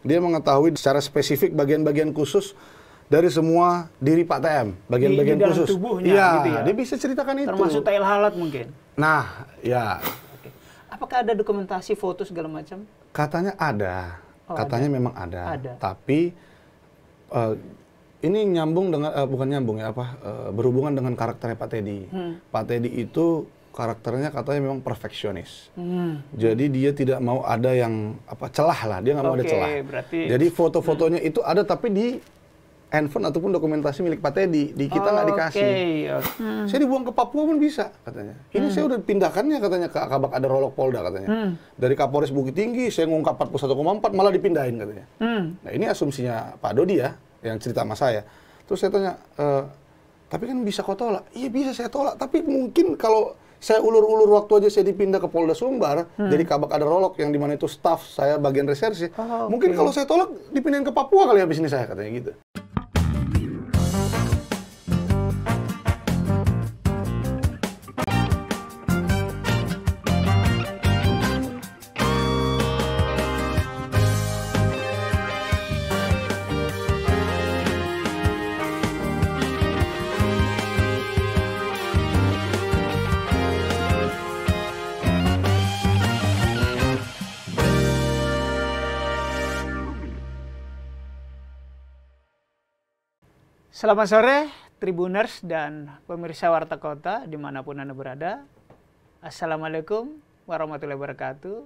Dia mengetahui secara spesifik bagian-bagian khusus dari semua diri Pak TM, bagian-bagian khusus. Tubuhnya, iya, gitu ya. Dia bisa ceritakan itu. Termasuk tail halat mungkin. Nah, ya. Oke. Apakah ada dokumentasi foto segala macam? Katanya ada. Katanya memang ada. Tapi ini nyambung dengan bukan nyambung ya berhubungan dengan karakternya Pak Teddy. Pak Teddy itu karakternya katanya memang perfeksionis. Jadi dia tidak mau ada yang celah lah. Dia nggak mau ada celah. Jadi foto-fotonya itu ada tapi di handphone ataupun dokumentasi milik Pak Teddy. Di kita nggak dikasih. Saya dibuang ke Papua pun bisa katanya. Ini saya udah pindahkannya katanya ke Kabak Ada Rolok Polda katanya. Dari Kapolres Bukit Tinggi saya ngungkap 41,4 malah dipindahin katanya. Nah ini asumsinya Pak Dodi ya yang cerita sama saya. Terus saya tanya, tapi kan bisa kau tolak? Iya bisa saya tolak. Tapi mungkin kalau saya ulur-ulur waktu aja saya dipindah ke Polda Sumbar, jadi Kabak Ada Rolok yang dimana itu staff saya bagian reserse. Mungkin kalau saya tolak dipindahin ke Papua kali habis ini saya katanya gitu. Selamat sore, Tribuners dan pemirsa Warta Kota dimanapun Anda berada. Assalamualaikum warahmatullahi wabarakatuh.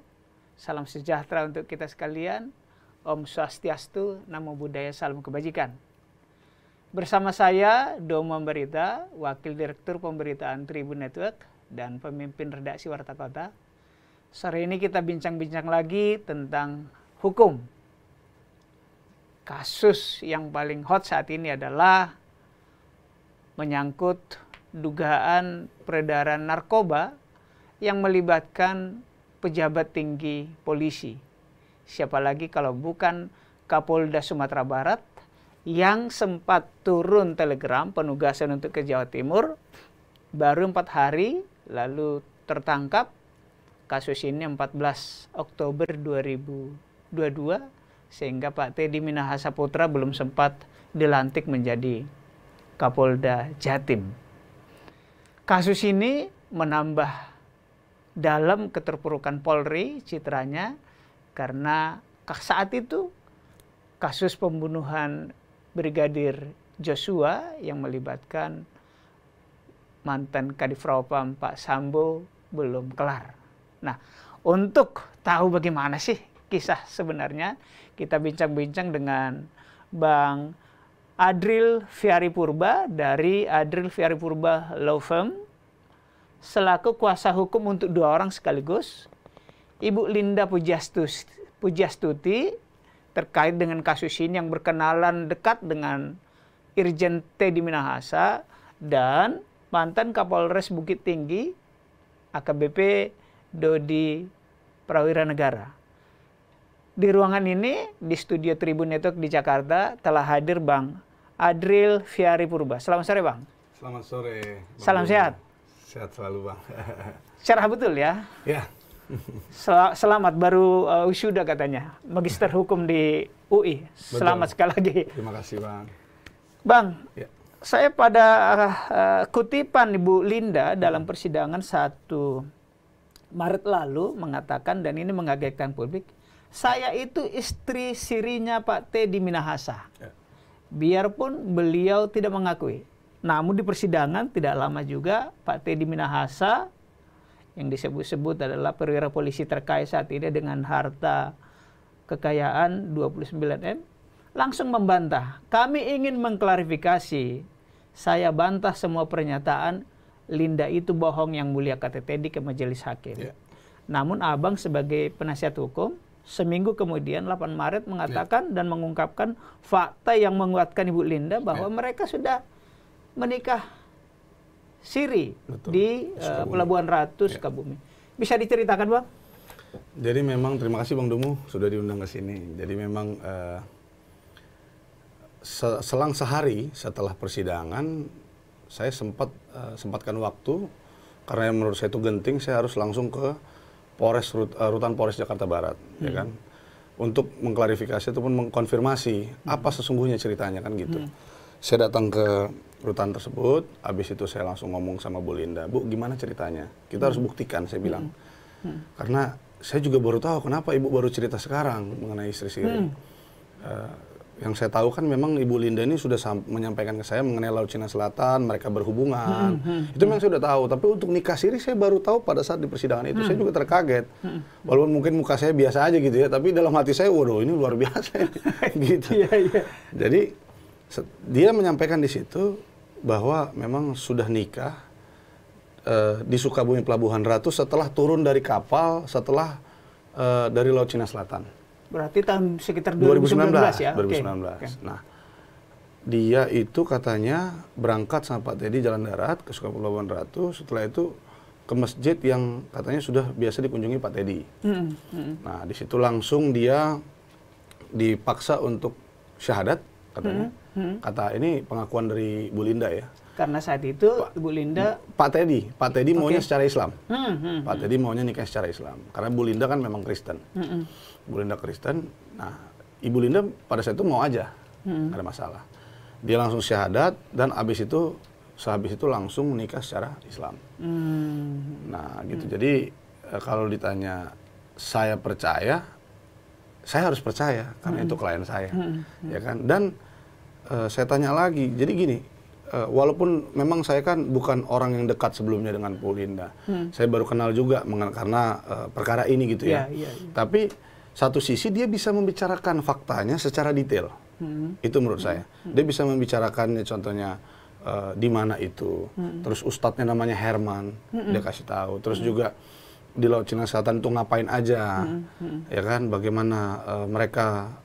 Salam sejahtera untuk kita sekalian. Om Swastiastu, Namo Buddhaya, salam kebajikan. Bersama saya, Domo Berita, Wakil Direktur Pemberitaan Tribun Network dan pemimpin redaksi Warta Kota. Sore ini kita bincang-bincang lagi tentang hukum. Kasus yang paling hot saat ini adalah menyangkut dugaan peredaran narkoba yang melibatkan pejabat tinggi polisi. Siapa lagi kalau bukan Kapolda Sumatera Barat yang sempat turun telegram penugasan untuk ke Jawa Timur baru 4 hari lalu tertangkap. Kasus ini 14 Oktober 2022 sehingga Pak Teddy Minahasa Putra belum sempat dilantik menjadi Kapolda Jatim. Kasus ini menambah dalam keterpurukan Polri citranya karena saat itu kasus pembunuhan Brigadir Joshua yang melibatkan mantan Kadif Propam Pak Sambo belum kelar. Nah, untuk tahu bagaimana sih kisah sebenarnya, kita bincang-bincang dengan Bang Adril Viaripurba dari Adril Viaripurba Law Firm selaku kuasa hukum untuk 2 orang sekaligus, Ibu Linda Pujastuti terkait dengan kasus ini yang berkenalan dekat dengan Irjen Teddy Minahasa dan mantan Kapolres Bukit Tinggi AKBP Dodi Prawira Negara. Di ruangan ini, di studio Tribun Network di Jakarta, telah hadir Bang Adril Viaripurba. Selamat sore, Bang. Selamat sore. Salam sehat. Sehat selalu, Bang. Cerah betul ya? Ya. Selamat, baru wisuda katanya. Magister Hukum di UI. Selamat sekali lagi. Terima kasih, Bang. Bang, ya. Saya pada kutipan Ibu Linda dalam persidangan 1 Maret lalu mengatakan, dan ini mengagetkan publik, saya itu istri sirinya Pak Teddy Minahasa. Biarpun beliau tidak mengakui. Namun di persidangan tidak lama juga Pak Teddy Minahasa yang disebut-sebut adalah perwira polisi terkaya saat ini dengan harta kekayaan 29M langsung membantah. Kami ingin mengklarifikasi. Saya bantah semua pernyataan Linda itu bohong yang mulia, kata Teddy ke majelis hakim. Namun abang sebagai penasihat hukum seminggu kemudian 8 Maret mengatakan dan mengungkapkan fakta yang menguatkan Ibu Linda bahwa mereka sudah menikah siri di Pelabuhan Ratu, Sukabumi. Bisa diceritakan, Bang? Jadi memang terima kasih Bang Domo sudah diundang ke sini. Jadi memang selang sehari setelah persidangan saya sempatkan waktu karena yang menurut saya itu genting, saya harus langsung ke Rutan Polres Jakarta Barat, ya kan, untuk mengklarifikasi ataupun mengkonfirmasi apa sesungguhnya ceritanya kan gitu. Saya datang ke rutan tersebut, habis itu saya langsung ngomong sama Bu Linda, Bu gimana ceritanya? Kita harus buktikan, saya bilang. Karena saya juga baru tahu kenapa Ibu baru cerita sekarang mengenai istri Siri. Yang saya tahu kan memang Ibu Linda ini sudah menyampaikan ke saya mengenai Laut Cina Selatan, mereka berhubungan. Itu memang saya sudah tahu, tapi untuk nikah siri saya baru tahu pada saat di persidangan itu. Saya juga terkaget. Walaupun mungkin muka saya biasa aja gitu ya, tapi dalam hati saya, waduh ini luar biasa gitu. Jadi dia menyampaikan di situ bahwa memang sudah nikah di Sukabumi Pelabuhan Ratu setelah turun dari kapal setelah dari Laut Cina Selatan. Berarti tahun sekitar 2019 ya? 2019. Okay. Nah, dia itu katanya berangkat sama Pak Teddy jalan darat ke Sukabumi Pelabuhan Ratu. Setelah itu ke masjid yang katanya sudah biasa dikunjungi Pak Teddy. Nah, di situ langsung dia dipaksa untuk syahadat katanya. Kata ini pengakuan dari Bu Linda ya. Karena saat itu Bu Linda... Pak Teddy maunya secara Islam. Pak Teddy maunya nikah secara Islam. Karena Bu Linda kan memang Kristen. Bu Linda Kristen, nah Ibu Linda pada saat itu mau aja, nggak ada masalah. Dia langsung syahadat dan sehabis itu langsung menikah secara Islam. Nah gitu, jadi kalau ditanya saya percaya, saya harus percaya karena itu klien saya, ya kan. Dan saya tanya lagi, jadi gini, walaupun memang saya kan bukan orang yang dekat sebelumnya dengan Bu Linda, saya baru kenal juga karena perkara ini gitu ya. Tapi satu sisi dia bisa membicarakan faktanya secara detail, itu menurut saya. Dia bisa membicarakannya, contohnya di mana itu, terus ustadznya namanya Herman, dia kasih tahu. Terus juga di Laut Cina Selatan itu ngapain aja, ya kan? Bagaimana mereka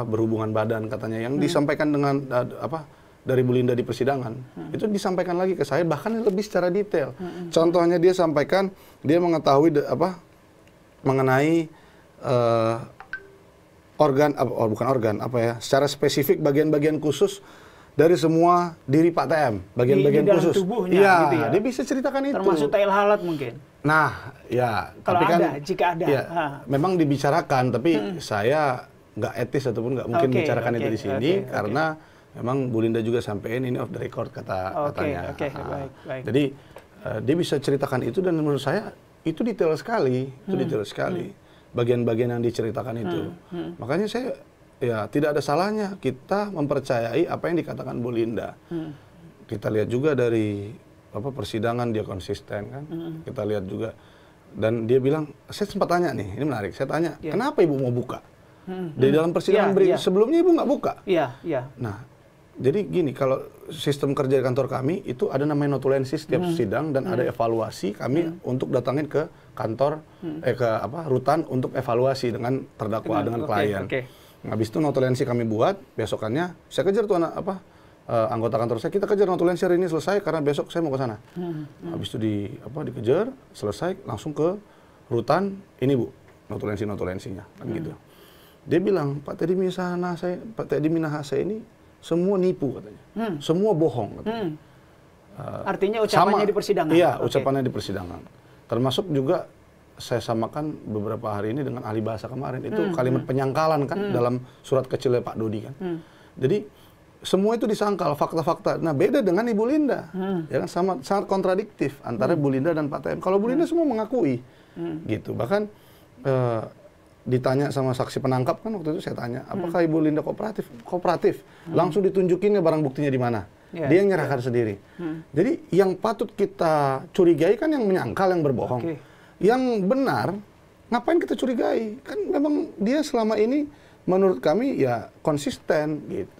berhubungan badan katanya yang disampaikan dengan dari Bu Linda di persidangan, itu disampaikan lagi ke saya bahkan lebih secara detail. Contohnya dia sampaikan dia mengetahui mengenai secara spesifik bagian-bagian khusus dari semua diri Pak TM, bagian-bagian khusus. Tubuhnya, iya, gitu ya. Dia bisa ceritakan itu. Termasuk tail halat mungkin. Nah, ya. Kalau tapi kan, jika ada. Ya, memang dibicarakan, tapi saya nggak etis ataupun nggak mungkin bicarakan itu di sini karena memang Bu Linda juga sampein ini off the record katanya. Baik. Jadi dia bisa ceritakan itu dan menurut saya itu detail sekali, bagian-bagian yang diceritakan itu. Makanya saya ya tidak ada salahnya kita mempercayai apa yang dikatakan Bu Linda. Kita lihat juga dari persidangan dia konsisten kan. Kita lihat juga dan dia bilang, saya sempat tanya nih, ini menarik. Saya tanya, kenapa Ibu mau buka? Di dalam persidangan sebelumnya Ibu nggak buka. Nah, jadi gini, kalau sistem kerja di kantor kami itu ada namanya notulensi setiap sidang dan ada evaluasi kami untuk datangin ke kantor rutan untuk evaluasi dengan terdakwa dengan klien. Nah, habis itu notulensi kami buat, besokannya saya kejar tuh anggota kantor saya, kita kejar notulensi hari ini selesai karena besok saya mau ke sana. Habis itu dikejar, selesai langsung ke rutan, ini Bu, notulensinya kan gitu. Dia bilang, Pak Teddy Minahasa ini semua nipu katanya. Semua bohong katanya. Artinya ucapannya di persidangan? Iya, ucapannya di persidangan. Termasuk juga saya samakan beberapa hari ini dengan ahli bahasa kemarin. Itu kalimat penyangkalan kan dalam surat kecilnya Pak Dodi kan. Jadi semua itu disangkal, fakta-fakta. Nah beda dengan Ibu Linda. Ya kan, sangat kontradiktif antara Bu Linda dan Pak TM. Kalau Bu Linda semua mengakui. Gitu. Bahkan ditanya sama saksi penangkap kan waktu itu saya tanya, apakah Ibu Linda kooperatif? Langsung ditunjukinnya barang buktinya di mana. Dia yang nyerahkan sendiri. Jadi yang patut kita curigai kan yang menyangkal, yang berbohong. Yang benar, ngapain kita curigai? Kan memang dia selama ini menurut kami ya konsisten gitu.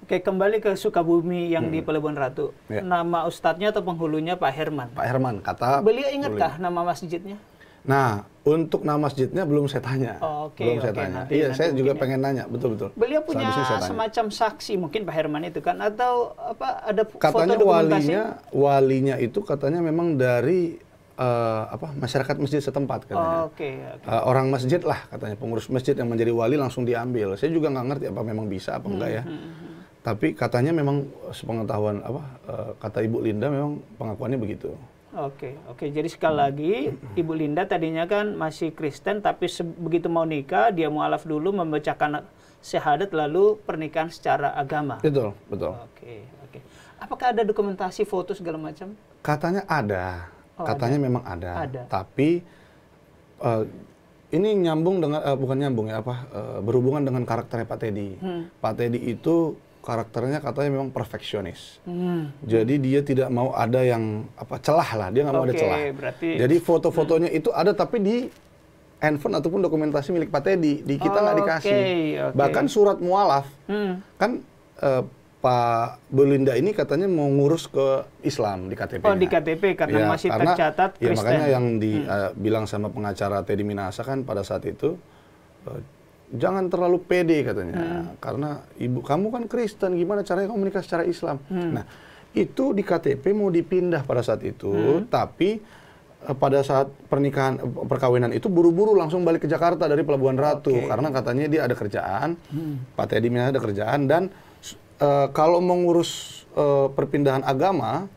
Oke, kembali ke Sukabumi yang di Pelabuhan Ratu. Nama ustadznya atau penghulunya Pak Herman? Pak Herman, kata... Beliau ingatkah nama masjidnya? Nah, untuk nama masjidnya belum saya tanya. Belum saya tanya. Iya, saya juga pengen nanya, betul-betul. Beliau punya semacam saksi, mungkin Pak Herman itu kan, atau ada katanya foto dokumentasi? Walinya itu katanya memang dari masyarakat masjid setempat katanya. Orang masjid lah katanya, pengurus masjid yang menjadi wali langsung diambil. Saya juga nggak ngerti apa memang bisa apa enggak ya. Tapi katanya memang sepengetahuan kata Ibu Linda memang pengakuannya begitu. Oke. Jadi sekali lagi, Ibu Linda tadinya kan masih Kristen, tapi begitu mau nikah, dia mualaf dulu, membacakan syahadat, lalu pernikahan secara agama. Betul. Oke. Apakah ada dokumentasi, foto segala macam? Katanya ada. Katanya memang ada. Tapi ini nyambung dengan bukan nyambung ya, berhubungan dengan karakternya Pak Teddy. Pak Teddy itu karakternya katanya memang perfeksionis. Jadi dia tidak mau ada yang celah lah, dia nggak mau ada celah. Jadi foto-fotonya itu ada tapi di handphone ataupun dokumentasi milik Pak Teddy, di kita nggak dikasih. Bahkan surat mualaf, kan Pak Bu Linda ini katanya mau ngurus ke Islam di KTP. Di KTP karena masih tercatat Kristen. Makanya yang dibilang sama pengacara Teddy Minahasa kan pada saat itu, jangan terlalu pede katanya, karena ibu kamu kan Kristen, gimana caranya kamu menikah secara Islam? Nah, itu di KTP mau dipindah pada saat itu, tapi pada saat perkawinan itu buru-buru langsung balik ke Jakarta dari Pelabuhan Ratu, karena katanya dia ada kerjaan, Pak Teddy Minahasa ada kerjaan, dan kalau mengurus perpindahan agama,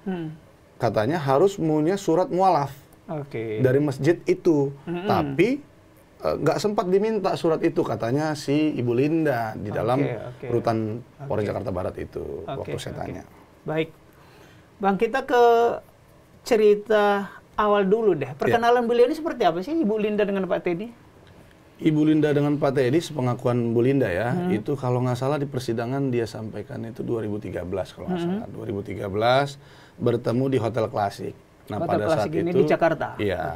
katanya harus punya surat mualaf dari masjid itu, tapi nggak sempat diminta surat itu katanya si Ibu Linda di dalam rutan Polres Jakarta Barat itu waktu saya tanya. Baik, Bang, kita ke cerita awal dulu deh. Perkenalan beliau ini seperti apa sih, Ibu Linda dengan Pak Teddy? Ibu Linda dengan Pak Teddy, sepengakuan Bu Linda ya, itu kalau nggak salah di persidangan dia sampaikan itu 2013 kalau nggak salah. 2013 bertemu di Hotel Klasik. Nah, Hotel pada Klasik saat ini itu di Jakarta. Iya.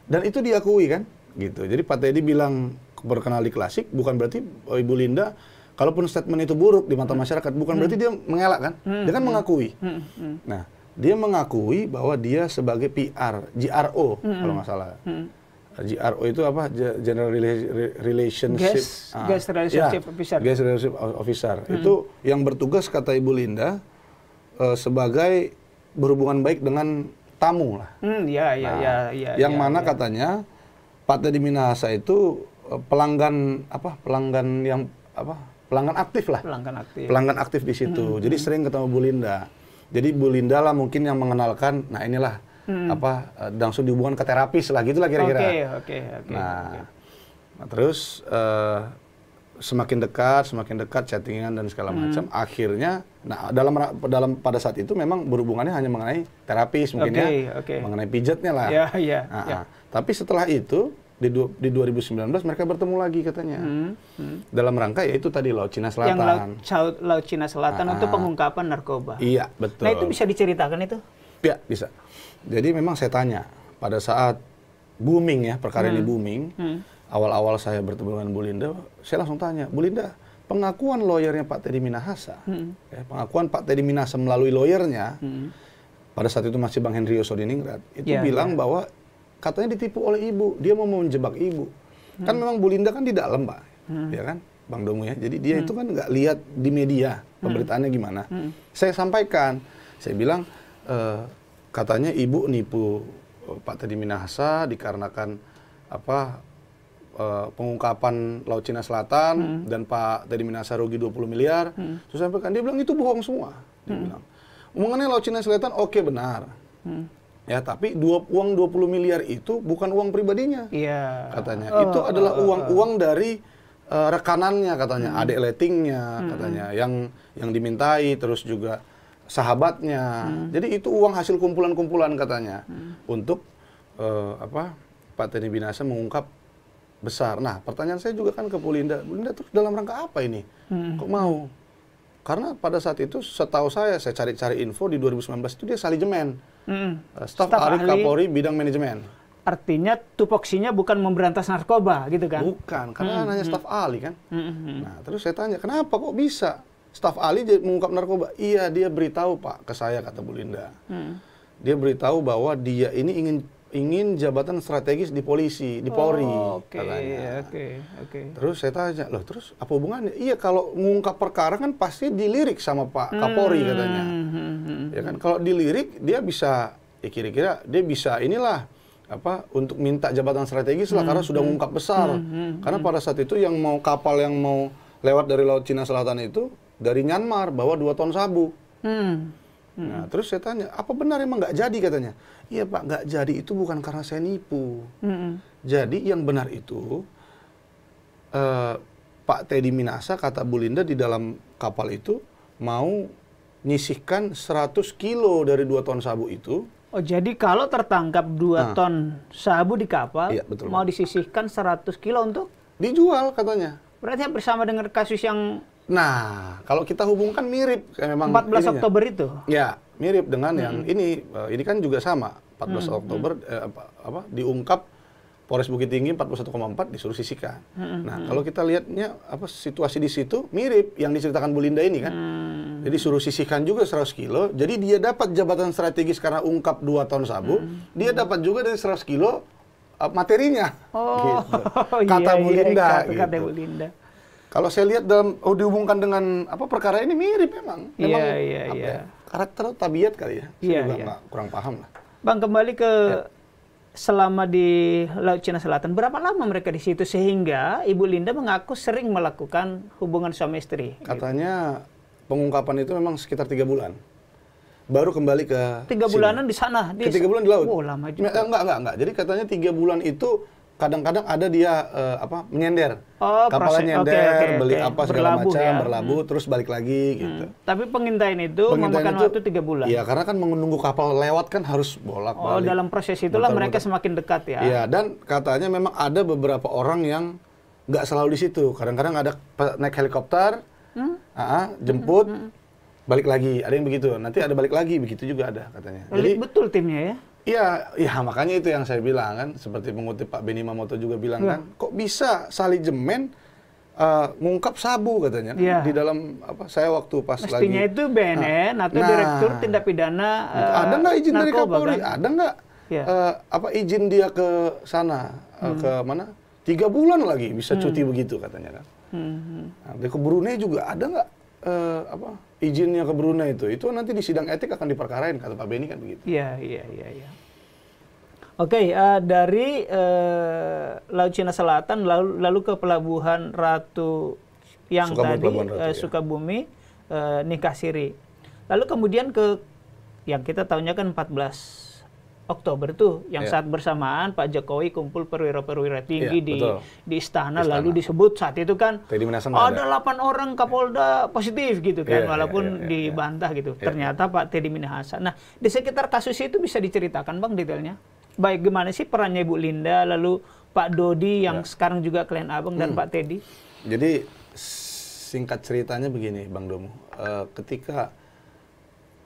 Dan itu diakui kan? Gitu. Jadi Pak Teddy bilang berkenal di Klasik, bukan berarti Ibu Linda, kalaupun statement itu buruk di mata masyarakat, bukan berarti dia mengelak kan? Dia kan mengakui. Nah, dia mengakui bahwa dia sebagai PR, GRO kalau nggak salah. GRO itu apa? General Relationship. Guest Relationship Officer. Guest Relationship Officer. Itu yang bertugas, kata Ibu Linda, sebagai berhubungan baik dengan tamu lah. Yang mana katanya Pak Teddy Minahasa itu pelanggan aktif lah. Pelanggan aktif di situ. Jadi sering ketemu Bu Linda. Jadi Bu Linda lah mungkin yang mengenalkan, nah inilah langsung dihubungkan ke terapis lah, gitulah kira-kira. Nah, terus semakin dekat chattingan dan segala macam. Akhirnya, nah pada saat itu memang berhubungannya hanya mengenai terapis mungkin mengenai pijatnya lah. Tapi setelah itu di 2019 mereka bertemu lagi katanya. Dalam rangka yaitu tadi Laut Cina Selatan. Yang Laut Cina Selatan untuk pengungkapan narkoba. Iya, betul. Nah, itu bisa diceritakan itu? Ya, bisa. Jadi memang saya tanya, pada saat booming ya, perkara ini booming, awal-awal saya bertemu dengan Bu Linda, saya langsung tanya, Bu Linda, pengakuan lawyernya Pak Teddy Minahasa, pengakuan Pak Teddy Minahasa melalui lawyernya, pada saat itu masih Bang Henry Yosodiningrat, itu bilang bahwa katanya ditipu oleh ibu, dia mau menjebak ibu. Kan memang Bu Linda kan di dalam, Pak, ya kan, Bang Domu ya. Jadi dia itu kan nggak lihat di media pemberitaannya gimana. Saya sampaikan, saya bilang, katanya ibu nipu Pak Teddy Minahasa dikarenakan pengungkapan Laut Cina Selatan dan Pak Teddy Minahasa rugi 20 miliar. Terus sampaikan, dia bilang itu bohong semua. Dia bilang, mengenai Laut Cina Selatan oke, benar. Ya, tapi uang 20 miliar itu bukan uang pribadinya. Katanya. Itu adalah uang-uang dari rekanannya katanya, adik lettingnya katanya yang dimintai, terus juga sahabatnya. Jadi itu uang hasil kumpulan-kumpulan katanya untuk Pak Teddy Minahasa mengungkap besar. Nah, pertanyaan saya juga kan ke Bu Linda terus dalam rangka apa ini? Kok mau? Karena pada saat itu setahu saya cari-cari info di 2019 itu dia salijemen. Staf ahli Kapolri bidang manajemen. Artinya tupoksinya bukan memberantas narkoba gitu kan? Bukan, karena hanya staf ahli kan. Nah, terus saya tanya, kenapa kok bisa staf ahli mengungkap narkoba? Iya, dia beritahu Pak ke saya, kata Bu Linda. Dia beritahu bahwa dia ini ingin jabatan strategis di polisi, di Polri, katanya. Terus saya tanya, loh terus apa hubungannya? Iya, kalau mengungkap perkara kan pasti dilirik sama Pak Kapolri katanya. Ya kan, kalau dilirik dia bisa, ya kira-kira dia bisa inilah untuk minta jabatan strategis lah karena sudah mengungkap besar. Karena pada saat itu kapal yang mau lewat dari Laut Cina Selatan itu dari Myanmar bawa 2 ton sabu. Nah, terus saya tanya, apa benar emang nggak jadi katanya? Iya Pak, nggak jadi itu bukan karena saya nipu. Jadi yang benar itu, Pak Teddy Minahasa, kata Bu Linda, di dalam kapal itu mau nyisihkan 100 kilo dari 2 ton sabu itu. Oh, jadi kalau tertangkap 2 ton sabu di kapal, iya, betul, mau disisihkan 100 kilo untuk dijual katanya. Berarti hampir sama dengan kasus yang Nah, kalau kita hubungkan mirip memang 14 ininya. Oktober itu. Ya, mirip dengan yang ini kan juga sama. 14 Oktober diungkap Polres Bukit Tinggi 41,4 disuruh sisihkan. Nah, kalau kita lihatnya situasi di situ mirip yang diceritakan Bu Linda ini kan. Jadi suruh sisihkan juga 100 kilo. Jadi dia dapat jabatan strategis karena ungkap 2 ton sabu. Dia dapat juga dari 100 kilo materinya. Oh, gitu. Kata Bu Linda. Kata gitu. Bu Linda. Kalau saya lihat dihubungkan dengan perkara ini mirip memang. Iya. Karakter tabiat kali ya. Saya juga nggak kurang paham lah. Bang, kembali ke selama di Laut Cina Selatan, berapa lama mereka di situ sehingga Ibu Linda mengaku sering melakukan hubungan suami istri? Katanya pengungkapan itu memang sekitar 3 bulan. Baru kembali ke 3 bulanan di sana? Ke 3 bulan di laut. Oh, lama juga. Enggak. Jadi katanya 3 bulan itu kadang-kadang ada dia menyender. Oh, kapalnya nyender, beli apa segala macam, ya? berlabuh, terus balik lagi gitu. Tapi pengintaian itu memakan waktu 3 bulan. Iya, karena kan menunggu kapal lewat kan harus bolak-balik. Oh, dalam proses itulah mereka semakin dekat ya. Iya, dan katanya memang ada beberapa orang yang nggak selalu di situ. Kadang-kadang ada naik helikopter, jemput, balik lagi. Ada yang begitu. Nanti ada balik lagi, begitu juga ada katanya. Jadi betul timnya ya. Iya, makanya itu yang saya bilang kan, seperti mengutip Pak Benny Mamoto juga bilang kan, kok bisa Salijemen ngungkap sabu katanya kan? Di dalam saya waktu pas mestinya lagi. itu BNN atau Direktur Tindak Pidana ada nggak izin dari Kapolri? Kan? Ada nggak izin dia ke sana ke mana? 3 bulan lagi bisa cuti begitu katanya kan. Nah, ke Brunei juga ada nggak izinnya ke Brunei itu nanti di sidang etik akan diperkarain kata Pak Benny kan begitu. Iya. Oke, dari Laut Cina Selatan lalu ke Pelabuhan Ratu yang Sukabumi, Nikahsiri. Lalu kemudian ke yang kita tahunya kan 14 Oktober tuh, yang saat bersamaan Pak Jokowi kumpul perwira-perwira tinggi di istana, lalu disebut saat itu kan ada 8 orang Kapolda positif gitu kan, walaupun dibantah gitu. Ternyata Pak Teddy Minahasa. Nah, di sekitar kasus itu bisa diceritakan Bang detailnya? Baik gimana sih perannya Ibu Linda, lalu Pak Dodi yang sekarang juga klien Abang dan Pak Teddy? Jadi singkat ceritanya begini Bang Domo, ketika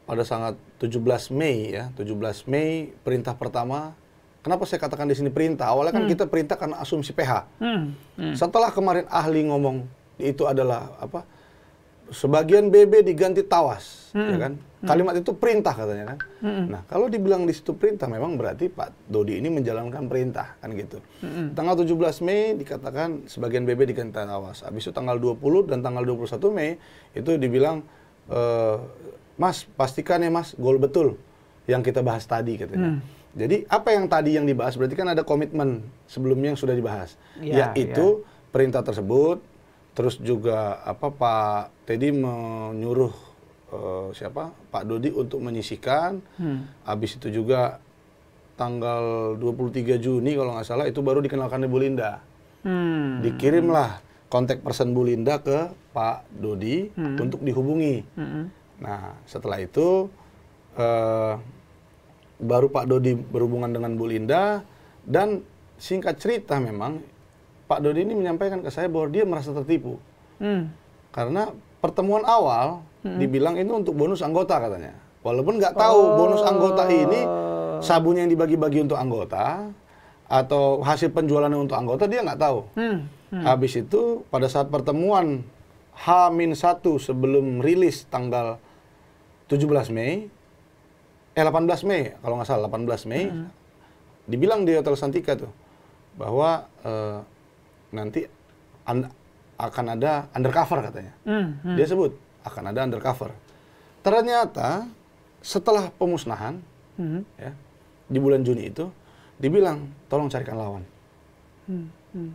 pada sangat 17 Mei perintah pertama. Kenapa saya katakan di sini perintah? Awalnya kan kita perintah karena asumsi PH. Setelah kemarin ahli ngomong itu adalah sebagian BB diganti tawas, ya kan? Kalimat itu perintah katanya kan. Nah, kalau dibilang di situ perintah memang berarti Pak Dodi ini menjalankan perintah kan gitu. Tanggal 17 Mei dikatakan sebagian BB diganti tawas. Habis itu tanggal 20 dan tanggal 21 Mei itu dibilang Mas, pastikan ya Mas, gol betul yang kita bahas tadi katanya. Jadi apa yang tadi yang dibahas berarti kan ada komitmen sebelumnya yang sudah dibahas. Yaitu perintah tersebut, terus juga Pak Teddy menyuruh Pak Dodi untuk menyisihkan. Habis itu juga tanggal 23 Juni kalau nggak salah itu baru dikenalkan Ibu Linda. Dikirimlah kontak person Bu Linda ke Pak Dodi untuk dihubungi. Nah, setelah itu baru Pak Dodi berhubungan dengan Bu Linda, dan singkat cerita memang Pak Dodi ini menyampaikan ke saya bahwa dia merasa tertipu. Karena pertemuan awal dibilang itu untuk bonus anggota katanya. Walaupun nggak tahu bonus anggota ini sabunya yang dibagi-bagi untuk anggota atau hasil penjualannya untuk anggota, dia nggak tahu. Habis itu pada saat pertemuan H-1 sebelum rilis tanggal 18 Mei kalau nggak salah 18 Mei dibilang di Hotel Santika tuh bahwa nanti akan ada undercover katanya. Dia sebut akan ada undercover. Ternyata setelah pemusnahan di bulan Juni itu dibilang tolong carikan lawan.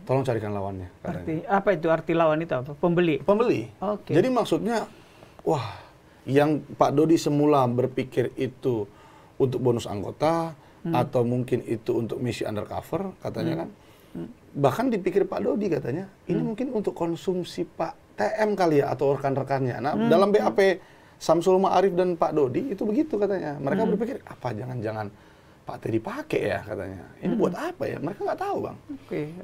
Tolong carikan lawannya. Apa itu arti lawan itu apa? Pembeli. Jadi maksudnya wah Yang Pak Dodi semula berpikir itu untuk bonus anggota, atau mungkin itu untuk misi undercover, katanya kan. Bahkan dipikir Pak Dodi katanya, ini mungkin untuk konsumsi Pak TM kali ya, atau rekan-rekannya. Nah, dalam BAP Samsul Ma'arif dan Pak Dodi itu begitu katanya. Mereka berpikir, apa jangan-jangan Pak Teddy pakai ya katanya. Ini buat apa ya? Mereka nggak tahu, Bang.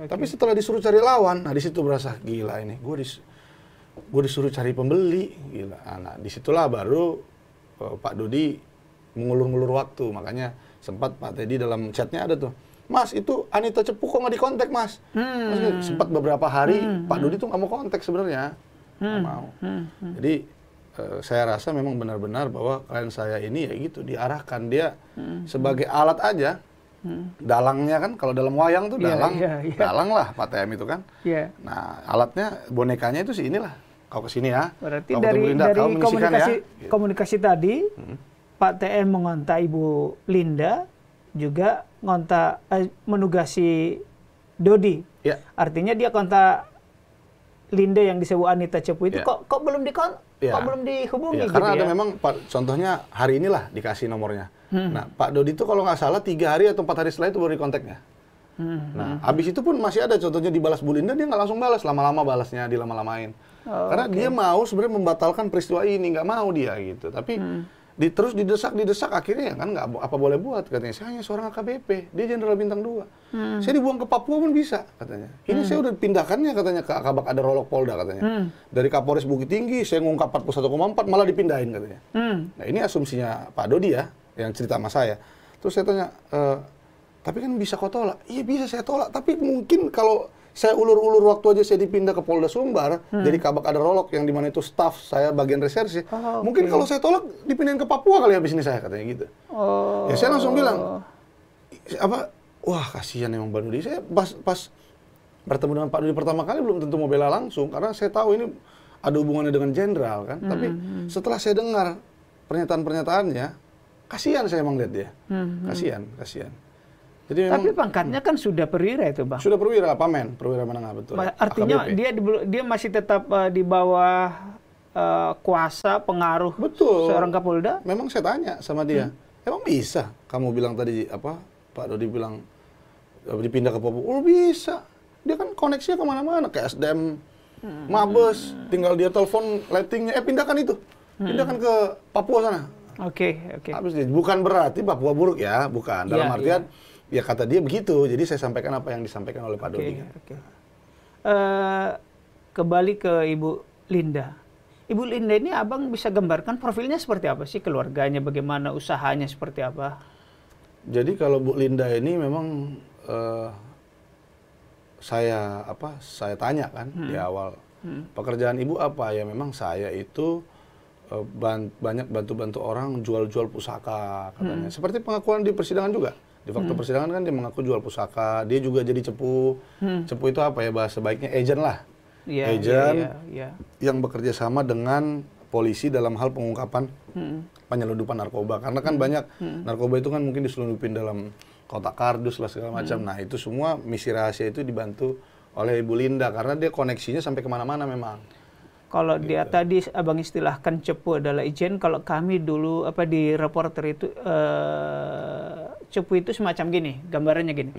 Tapi setelah disuruh cari lawan, nah di situ berasa gila ini. Gue disuruh cari pembeli, gila. Nah, disitulah baru Pak Dodi mengulur-ngulur waktu. Makanya sempat Pak Teddy dalam chatnya ada tuh, Mas, itu Anita Cepu kok nggak dikontak, Mas? Mas sempat beberapa hari Pak Dodi tuh nggak mau kontak sebenarnya, nggak mau. Jadi saya rasa memang benar-benar bahwa klien saya ini ya gitu, diarahkan dia sebagai alat aja. Dalangnya kan, kalau dalam wayang tuh dalang, dalang lah Pak TM itu kan. Nah, alatnya, bonekanya itu sih inilah. Kau kesini ya. Berarti kau dari komunikasi ya. Tadi, Pak TM mengontak Ibu Linda, juga ngontak menugasi Dodi. Artinya dia kontak Linda yang disebut Anita Cepu itu kok belum dihubungi gitu karena ya. ada memang contohnya hari inilah dikasih nomornya. Nah, Pak Dodi itu kalau nggak salah 3 hari atau 4 hari setelah itu baru dikontaknya. Nah, habis itu pun masih ada contohnya dibalas Bu Linda, dia nggak langsung balas, lama-lama balasnya dilama-lamain. Karena dia mau sebenarnya membatalkan peristiwa ini, nggak mau dia gitu. Tapi terus didesak akhirnya kan nggak apa boleh buat, katanya saya hanya seorang AKBP, dia Jenderal Bintang 2. Saya dibuang ke Papua pun bisa katanya. Ini saya udah pindahkannya katanya ke Kabak Ada Rolok Polda katanya. Dari Kapolres Bukit Tinggi saya ngungkap 41,4 malah dipindahin katanya. Nah, ini asumsinya Pak Dodi ya yang cerita sama saya. Terus saya tanya, tapi kan bisa kau tolak? Iya bisa saya tolak, tapi mungkin kalau saya ulur-ulur waktu aja saya dipindah ke Polda Sumbar, jadi Kabak Ada Rolok yang dimana itu staff saya bagian reserse. Mungkin kalau saya tolak dipindahin ke Papua kali habis ini saya, katanya gitu. Ya saya langsung bilang, wah kasihan emang Bang Dodi. Saya pas bertemu dengan Pak Dodi pertama kali belum tentu mau bela langsung, karena saya tahu ini ada hubungannya dengan jenderal kan. Tapi setelah saya dengar pernyataan-pernyataannya, kasihan saya emang lihat dia. Kasihan. Jadi tapi pangkatnya kan sudah perwira itu, Bang. Sudah perwira, Pamen, perwira menengah, betul. Artinya dia masih tetap di bawah kuasa pengaruh seorang Kapolda? Memang saya tanya sama dia, emang bisa? Kamu bilang tadi Pak Dodi bilang dipindah ke Papua? Oh bisa, dia kan koneksinya kemana-mana, ke SDM, Mabes, tinggal dia telepon lightingnya, pindahkan itu, pindahkan ke Papua sana. Oke. Habis dia, bukan berarti Papua buruk ya, bukan. Dalam artian, ya kata dia begitu, jadi saya sampaikan apa yang disampaikan oleh Pak Dodi. Kembali ke Ibu Linda. Ibu Linda ini Abang bisa gambarkan profilnya seperti apa sih, keluarganya, bagaimana usahanya seperti apa? Jadi kalau Bu Linda ini memang saya tanya kan di awal, pekerjaan Ibu apa? Ya memang saya itu banyak bantu-bantu orang jual-jual pusaka katanya. Seperti pengakuan di persidangan juga. Di fakta persidangan kan dia mengaku jual pusaka, dia juga jadi cepu. Cepu itu apa ya bahasa baiknya, agent lah. Yang bekerja sama dengan polisi dalam hal pengungkapan penyelundupan narkoba. Karena kan banyak narkoba itu kan mungkin diselundupin dalam kotak kardus lah segala macam. Nah itu semua misi rahasia itu dibantu oleh Ibu Linda karena dia koneksinya sampai kemana-mana memang. Kalau dia tadi Abang istilahkan cepu adalah agent, kalau kami dulu di reporter itu cepu itu semacam gini, gambarannya gini.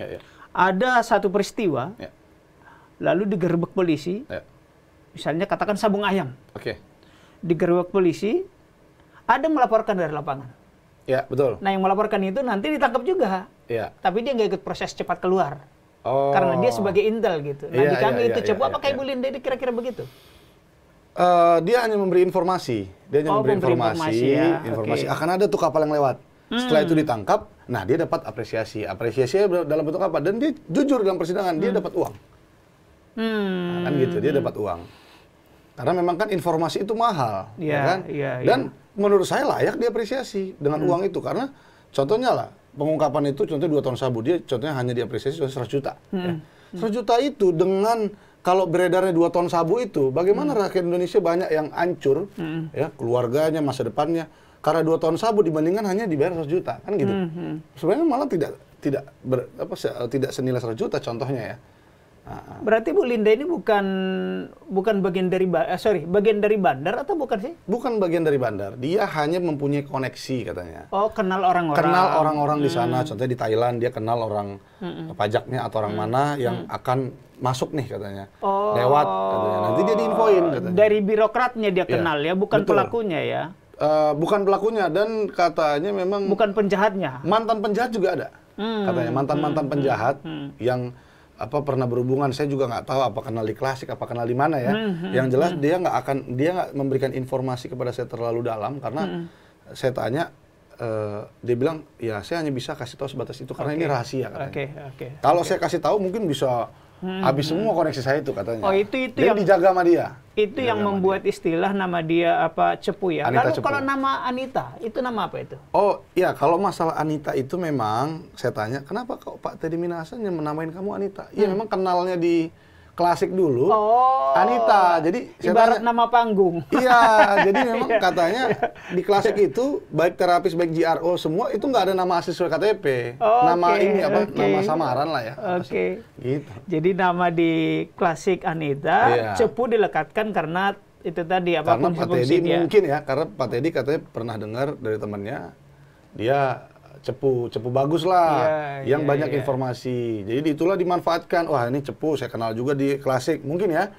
Ada satu peristiwa, lalu digerebek polisi, misalnya katakan sabung ayam. Digerebek polisi, ada melaporkan dari lapangan. Ya, betul. Nah, yang melaporkan itu nanti ditangkap juga. Tapi dia nggak ikut proses cepat keluar. Karena dia sebagai intel gitu. Nah, di kami itu cepu, apakah Ibu Linda ini kira-kira begitu? Dia hanya memberi informasi. Dia hanya memberi informasi. Akan ada tuh kapal yang lewat. Setelah itu ditangkap, nah dia dapat apresiasi. Apresiasinya dalam bentuk apa? Dan dia jujur dalam persidangan, dia dapat uang. Nah, kan gitu, dia dapat uang. Karena memang kan informasi itu mahal, kan? Dan menurut saya layak diapresiasi dengan uang itu. Karena contohnya lah, pengungkapan itu contohnya 2 ton sabu, dia contohnya hanya diapresiasi 100 juta. 100 juta itu dengan kalau beredarnya 2 ton sabu itu, bagaimana rakyat Indonesia banyak yang hancur, ya keluarganya, masa depannya, karena 2 ton sabu dibandingkan hanya dibayar 100 juta, kan gitu. Sebenarnya malah tidak senilai 100 juta contohnya ya. Berarti Bu Linda ini bukan bagian dari bagian dari bandar atau bukan sih? Bukan bagian dari bandar. Dia hanya mempunyai koneksi katanya. Oh, kenal orang-orang. Kenal orang-orang di sana. Contohnya di Thailand dia kenal orang pajaknya atau orang mana yang akan masuk nih katanya. Lewat katanya. Nanti dia diinfoin katanya. Dari birokratnya dia kenal ya, bukan betul. Pelakunya ya. Bukan pelakunya dan katanya memang bukan penjahatnya. Mantan penjahat juga ada. Katanya mantan penjahat yang pernah berhubungan, saya juga nggak tahu apa kenal di Klasik, apa kenal di mana ya. Yang jelas dia nggak memberikan informasi kepada saya terlalu dalam karena saya tanya, dia bilang ya saya hanya bisa kasih tahu sebatas itu karena ini rahasia katanya. Kalau saya kasih tahu mungkin bisa habis semua koneksi saya itu katanya. Oh itu jadi yang dijaga sama dia. Itu yang membuat istilah nama dia Cepu ya. Anita Lalu Cepu. kalau nama Anita, itu nama apa itu? Oh iya, kalau masalah Anita itu memang saya tanya, kenapa kok Pak Teddy Minahasa yang menamain kamu Anita? Iya memang kenalnya di Klasik dulu, Anita. Jadi ibarat nama panggung. Iya, jadi memang katanya di Klasik itu baik terapis, baik GRO semua itu nggak ada nama asli sesuai KTP. Nama ini nama samaran lah ya. Gitu. Jadi nama di Klasik Anita, Cepu dilekatkan karena itu tadi karena Pak Teddy mungkin ya, karena Pak Teddy katanya pernah dengar dari temannya dia cepu bagus lah, yang banyak informasi. Jadi itulah dimanfaatkan. Wah ini Cepu, saya kenal juga di Klasik, mungkin ya.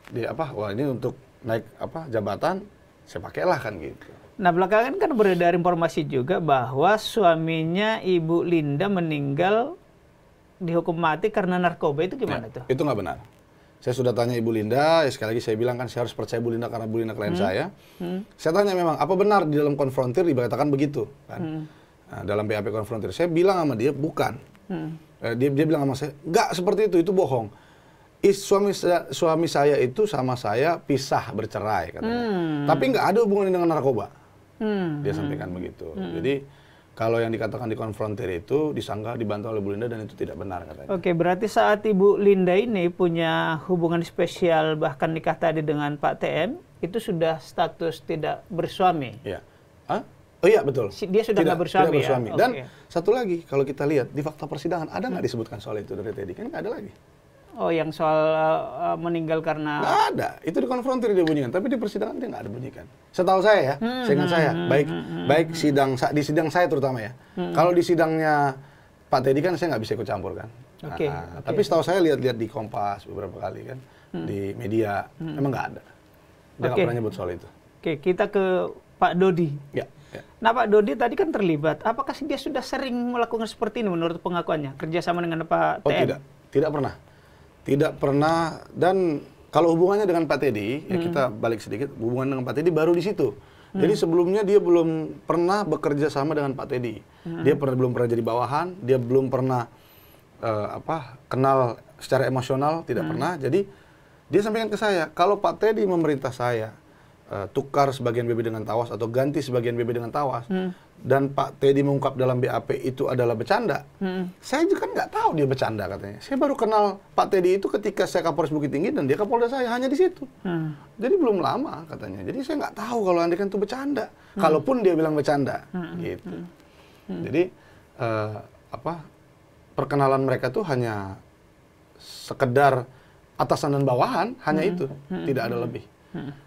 Di wah ini untuk naik jabatan, saya pakailah kan gitu. Nah belakangan kan beredar informasi juga bahwa suaminya Ibu Linda meninggal dihukum mati karena narkoba, itu gimana tuh? Itu nggak benar. Saya sudah tanya Ibu Linda, sekali lagi saya bilang kan saya harus percaya Bu Linda karena Bu Linda klien saya. Saya tanya memang apa benar di dalam konfrontir dikatakan begitu kan? Nah, dalam BAP konfrontir, saya bilang sama dia bukan. Dia bilang sama saya, enggak seperti itu bohong. Suami saya itu sama saya pisah bercerai katanya. Tapi nggak ada hubungannya dengan narkoba. Dia sampaikan begitu. Jadi kalau yang dikatakan di konfrontir itu disanggah, dibantah oleh Bu Linda dan itu tidak benar katanya. Oke, berarti saat Ibu Linda ini punya hubungan spesial bahkan nikah tadi dengan Pak TM, itu sudah status tidak bersuami? Iya. Oh iya betul. Dia sudah nggak bersuami, ya? Dan satu lagi, kalau kita lihat di fakta persidangan ada nggak disebutkan soal itu dari Teddy? Kan nggak ada lagi. Oh, yang soal meninggal karena... Nggak ada. Itu dikonfrontir dia bunyikan, tapi di persidangan dia nggak ada bunyikan. Setahu saya ya, seingat saya, baik di sidang saya terutama ya. Kalau di sidangnya Pak Teddy kan saya nggak bisa ikut campur kan. Tapi setahu saya lihat di Kompas beberapa kali kan, di media, memang nggak ada. Dia nggak pernah nyebut soal itu. Oke, kita ke Pak Dodi. Ya. Nah Pak Dodi tadi kan terlibat. Apakah dia sudah sering melakukan seperti ini menurut pengakuannya? Kerjasama dengan Pak TM? Oh tidak pernah. Tidak pernah. Dan kalau hubungannya dengan Pak Teddy, ya kita balik sedikit, hubungan dengan Pak Teddy baru di situ. Jadi sebelumnya dia belum pernah bekerja sama dengan Pak Teddy. Dia belum pernah jadi bawahan, dia belum pernah kenal secara emosional, tidak pernah. Jadi dia sampaikan ke saya, kalau Pak Teddy memerintah saya tukar sebagian BB dengan tawas atau ganti sebagian BB dengan tawas, dan Pak Teddy mengungkap dalam BAP itu adalah bercanda, saya juga nggak tahu dia bercanda katanya. Saya baru kenal Pak Teddy itu ketika saya Kapolres Bukit Tinggi dan dia Kapolda saya, hanya di situ. Jadi belum lama katanya. Jadi saya nggak tahu kalau andai kan itu bercanda. Kalaupun dia bilang bercanda, gitu. Jadi perkenalan mereka tuh hanya sekedar atasan dan bawahan, hanya itu, tidak ada lebih.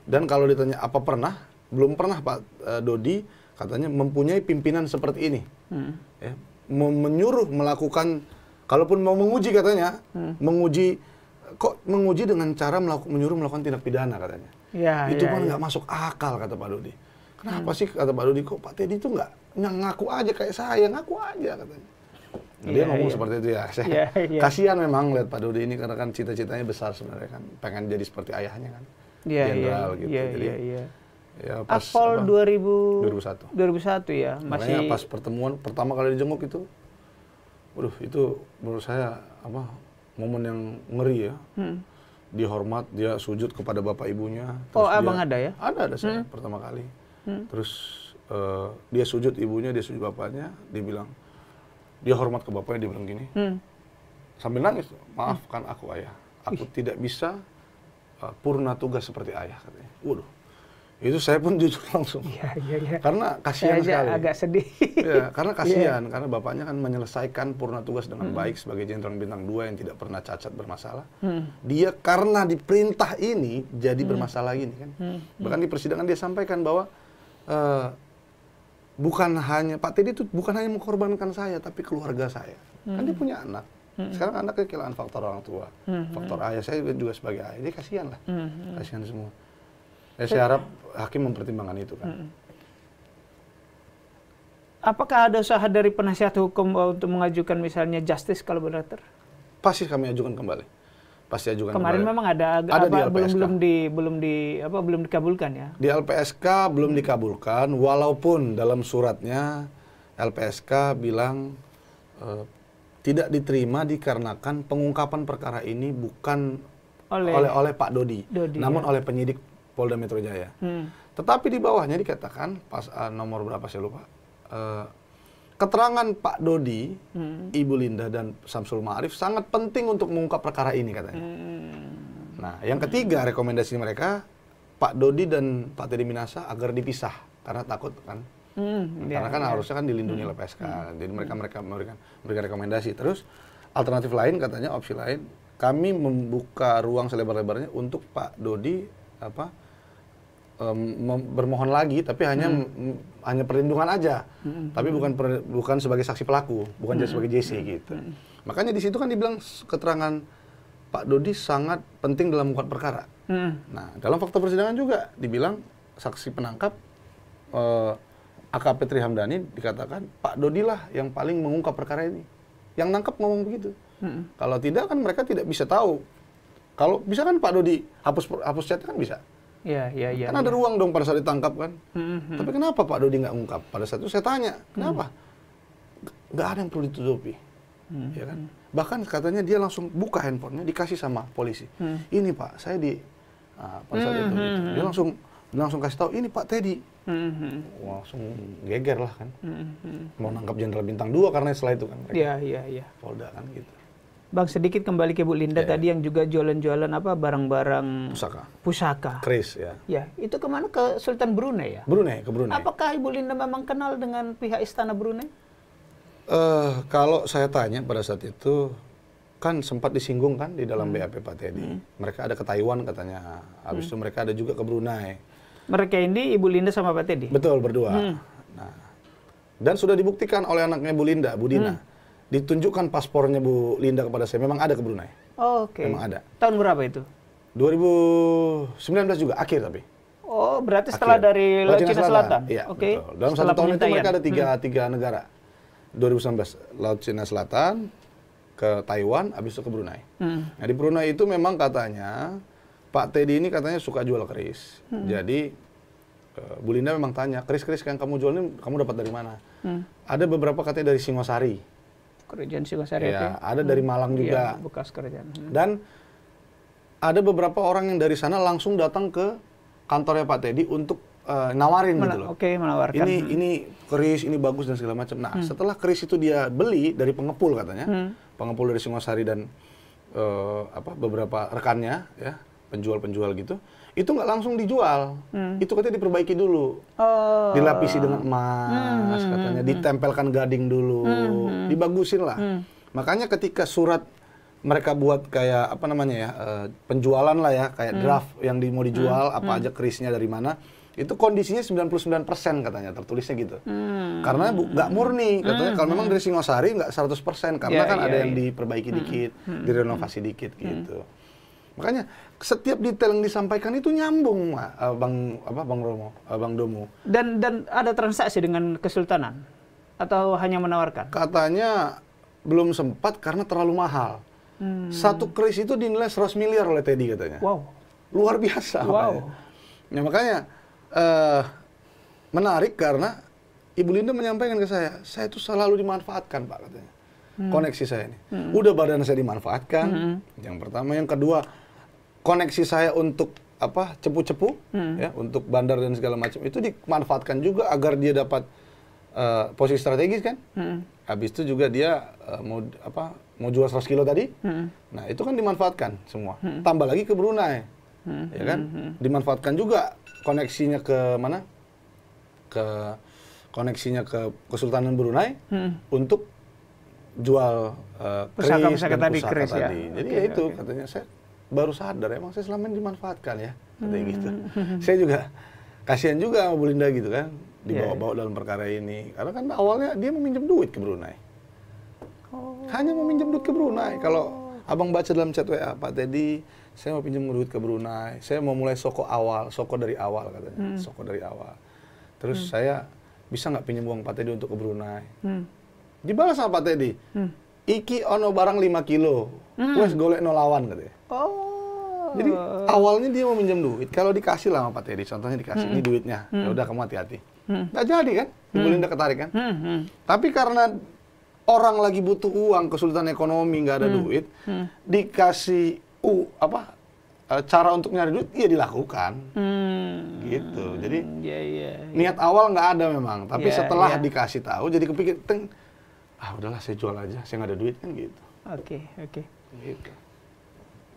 Dan kalau ditanya apa pernah, belum pernah Pak Dodi katanya mempunyai pimpinan seperti ini, ya, menyuruh melakukan, kalaupun mau menguji katanya, menguji dengan cara menyuruh melakukan tindak pidana katanya. Itu kan nggak masuk akal kata Pak Dodi. Kenapa sih kata Pak Dodi, kok Pak Teddy itu nggak ngaku aja kayak saya, ngaku aja katanya. Dia ngomong seperti itu ya. Kasihan memang lihat Pak Dodi ini karena kan cita-citanya besar sebenarnya kan, pengen jadi seperti ayahnya kan. Jenderal gitu. Jadi ya pas Apol 2001 ya, makanya pas pertemuan pertama kali dijenguk itu, waduh itu menurut saya momen yang ngeri ya. Dihormat, dia sujud kepada bapak ibunya. Terus abang ada ya? Ada saya pertama kali. Terus dia sujud ibunya, dia sujud bapaknya, dia bilang, dia hormat ke bapaknya, dia bilang gini, sambil nangis, maafkan aku ayah, aku tidak bisa purna tugas seperti ayah katanya. Waduh, Itu saya pun jujur langsung. Iya. Karena kasihan sekali. Agak sedih. Ya, karena kasihan, karena bapaknya kan menyelesaikan purna tugas dengan baik sebagai jenderal bintang 2 yang tidak pernah cacat bermasalah. Dia karena diperintah ini jadi bermasalah gini kan. Bahkan di persidangan dia sampaikan bahwa bukan hanya Pak Teddy itu bukan hanya mengorbankan saya tapi keluarga saya. Kan dia punya anak. Sekarang anaknya kehilangan faktor orang tua, faktor ayah. Saya juga sebagai ayah, dia kasihan lah, kasihan semua. Saya harap hakim mempertimbangkan itu kan. Apakah ada usaha dari penasihat hukum untuk mengajukan misalnya justice kalau benar? Pasti kami ajukan kembali. Pasti ajukan kemarin kembali. memang ada belum dikabulkan ya. Di LPSK belum dikabulkan, walaupun dalam suratnya LPSK bilang tidak diterima dikarenakan pengungkapan perkara ini bukan oleh Pak Dodi namun oleh penyidik Polda Metro Jaya. Tetapi di bawahnya dikatakan pas nomor berapa saya lupa. Keterangan Pak Dodi, Ibu Linda dan Samsul Ma'arif sangat penting untuk mengungkap perkara ini katanya. Nah, yang ketiga rekomendasi mereka Pak Dodi dan Pak Teddy Minasa agar dipisah karena takut kan. Karena kan harusnya kan dilindungi LPSK. Jadi mereka memberikan rekomendasi. Terus alternatif lain katanya opsi lain kami membuka ruang selebar-lebarnya untuk Pak Dodi bermohon lagi tapi hanya perlindungan aja. Tapi bukan sebagai saksi pelaku, bukan sebagai JC gitu. Makanya di situ kan dibilang keterangan Pak Dodi sangat penting dalam mengungkap perkara. Nah, dalam fakta persidangan juga dibilang saksi penangkap AKP Trihamdani dikatakan Pak Dodi lah yang paling mengungkap perkara ini. Yang nangkap ngomong begitu. Kalau tidak kan mereka tidak bisa tahu. Kalau bisa kan Pak Dodi hapus chat kan bisa. Iya. Kan ada ruang dong pada saat ditangkap kan. Tapi kenapa Pak Dodi nggak ungkap? Pada saat itu saya tanya, kenapa? Nggak ada yang perlu ditutupi. Ya kan? Bahkan katanya dia langsung buka handphonenya, dikasih sama polisi. Ini Pak, saya pada saat itu. Dia langsung kasih tahu, ini Pak Teddy. Langsung geger lah kan. Mau nangkap jenderal bintang 2 karena setelah itu kan. Iya. Polda kan gitu. Bang, sedikit kembali ke Bu Linda tadi yang juga jualan-jualan barang-barang pusaka. Keris ya. Ya, itu kemana? Ke Sultan Brunei ya? Ke Brunei. Apakah Ibu Linda memang kenal dengan pihak Istana Brunei? Kalau saya tanya pada saat itu kan sempat disinggung kan di dalam BAP Pak Teddy. Mereka ada ke Taiwan katanya. Habis itu mereka ada juga ke Brunei. Mereka ini Ibu Linda sama Pak Teddy? Betul, berdua. Nah, dan sudah dibuktikan oleh anaknya Bu Linda, Bu Dina. Ditunjukkan paspornya Bu Linda kepada saya, memang ada ke Brunei. Oke. Memang ada. Tahun berapa itu? 2019 juga, akhir tapi. Oh, berarti setelah dari Laut Cina Selatan? Iya, Oke. betul. Dalam satu tahun itu mereka ada tiga negara. 2019, Laut Cina Selatan, ke Taiwan, habis itu ke Brunei. Nah, di Brunei itu memang katanya, Pak Teddy ini katanya suka jual keris. Jadi, Bu Linda memang tanya, keris-keris yang kamu jual ini kamu dapat dari mana? Ada beberapa katanya dari Singosari. Kerajaan Singosari. Ya, ada dari Malang juga. Iya, bekas kerajaan. Dan ada beberapa orang yang dari sana langsung datang ke kantornya Pak Teddy untuk nawarin gitu loh. Oke, menawarkan. Ini keris, ini bagus dan segala macam. Nah, setelah keris itu dia beli dari pengepul katanya. Pengepul dari Singosari dan beberapa rekannya ya, penjual-penjual gitu. Itu nggak langsung dijual. Itu katanya diperbaiki dulu. Dilapisi dengan emas, katanya ditempelkan gading dulu, dibagusin lah. Makanya ketika surat mereka buat kayak penjualan lah ya, kayak draft yang mau dijual, apa aja kerisnya dari mana, itu kondisinya 99% katanya, tertulisnya gitu. Karena nggak murni, katanya kalau memang dari Singosari nggak 100%, karena ada yang diperbaiki dikit, direnovasi dikit gitu. Makanya setiap detail yang disampaikan itu nyambung, Bang Domo. Dan ada transaksi dengan Kesultanan atau hanya menawarkan? Katanya belum sempat karena terlalu mahal. Satu keris itu dinilai 100 miliar oleh Teddy katanya. Wow. Luar biasa. Wow. Nah, makanya menarik karena Ibu Linda menyampaikan ke saya itu selalu dimanfaatkan Pak katanya. Koneksi saya ini. Udah badan saya dimanfaatkan. Yang pertama, yang kedua, koneksi saya untuk cepu-cepu ya, untuk bandar dan segala macam itu dimanfaatkan juga agar dia dapat posisi strategis kan. Habis itu juga dia mau jual 100 kilo tadi. Nah, itu kan dimanfaatkan semua. Tambah lagi ke Brunei. Ya kan? Dimanfaatkan juga koneksinya ke mana? Koneksinya ke Kesultanan Brunei untuk jual pusaka tadi. Jadi ya itu katanya saya baru sadar emang saya selama ini dimanfaatkan ya, katanya gitu. Saya juga kasihan juga sama Bu Linda gitu kan, dibawa-bawa dalam perkara ini. Karena kan awalnya dia mau minjem duit ke Brunei. Hanya mau minjem duit ke Brunei. Kalau abang baca dalam chat WA, Pak Teddy, saya mau pinjam duit ke Brunei. Saya mau mulai soko dari awal katanya. Soko dari awal. Terus saya bisa nggak pinjam uang Pak Teddy untuk ke Brunei? Dibalas sama Pak Teddy. Iki ono barang 5 kilo. Wes golek no lawan katanya. Jadi awalnya dia mau minjam duit. Kalau dikasih lah sama Pak Teddy, contohnya dikasih, ini duitnya. Ya udah kamu hati-hati. Nggak jadi kan? Ibu Linda ketarik kan? Tapi karena orang lagi butuh uang, kesulitan ekonomi, nggak ada duit, dikasih cara untuk nyari duit, ya dilakukan. Gitu. Jadi niat awal nggak ada memang, tapi setelah dikasih tahu, jadi kepikir, udahlah saya jual aja, saya nggak ada duit kan gitu. Oke. Gitu.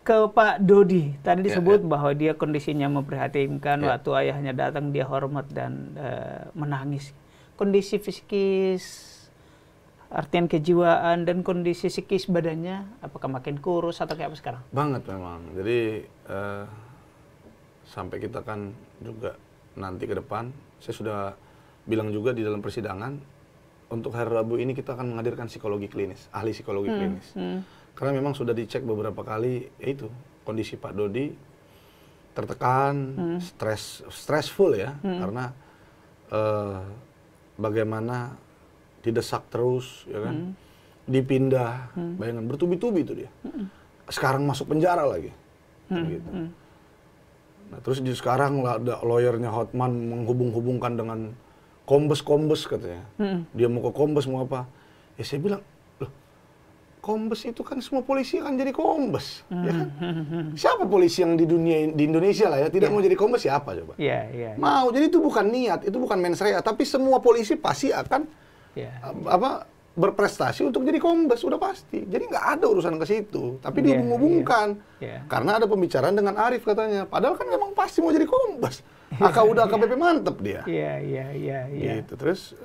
Ke Pak Dodi, tadi disebut bahwa dia kondisinya memprihatinkan, waktu ayahnya datang dia hormat dan menangis. Kondisi psikis, artian kejiwaan dan kondisi psikis badannya, apakah makin kurus atau kayak apa sekarang? Banget memang. Jadi sampai kita kan juga nanti ke depan, saya sudah bilang juga di dalam persidangan, untuk hari Rabu ini kita akan menghadirkan psikologi klinis, ahli psikologi klinis. Karena memang sudah dicek beberapa kali, yaitu kondisi Pak Dodi tertekan, stressful ya, karena bagaimana didesak terus, ya kan, dipindah, bayangan bertubi-tubi itu dia. Sekarang masuk penjara lagi, gitu. Nah, terus sekarang ada lawyernya Hotman menghubung-hubungkan dengan Kombes katanya. Dia mau ke Kombes mau apa? Ya saya bilang, loh, Kombes itu kan semua polisi kan jadi Kombes, ya kan? Siapa polisi yang di Indonesia lah ya tidak mau jadi Kombes, siapa coba? Mau, jadi itu bukan niat, itu bukan mens rea, tapi semua polisi pasti akan berprestasi untuk jadi Kombes, udah pasti. Jadi nggak ada urusan ke situ, tapi dihubung-hubungkan. Karena ada pembicaraan dengan Arif katanya, padahal kan memang pasti mau jadi Kombes. Udah AKBP mantep dia. Gitu. Terus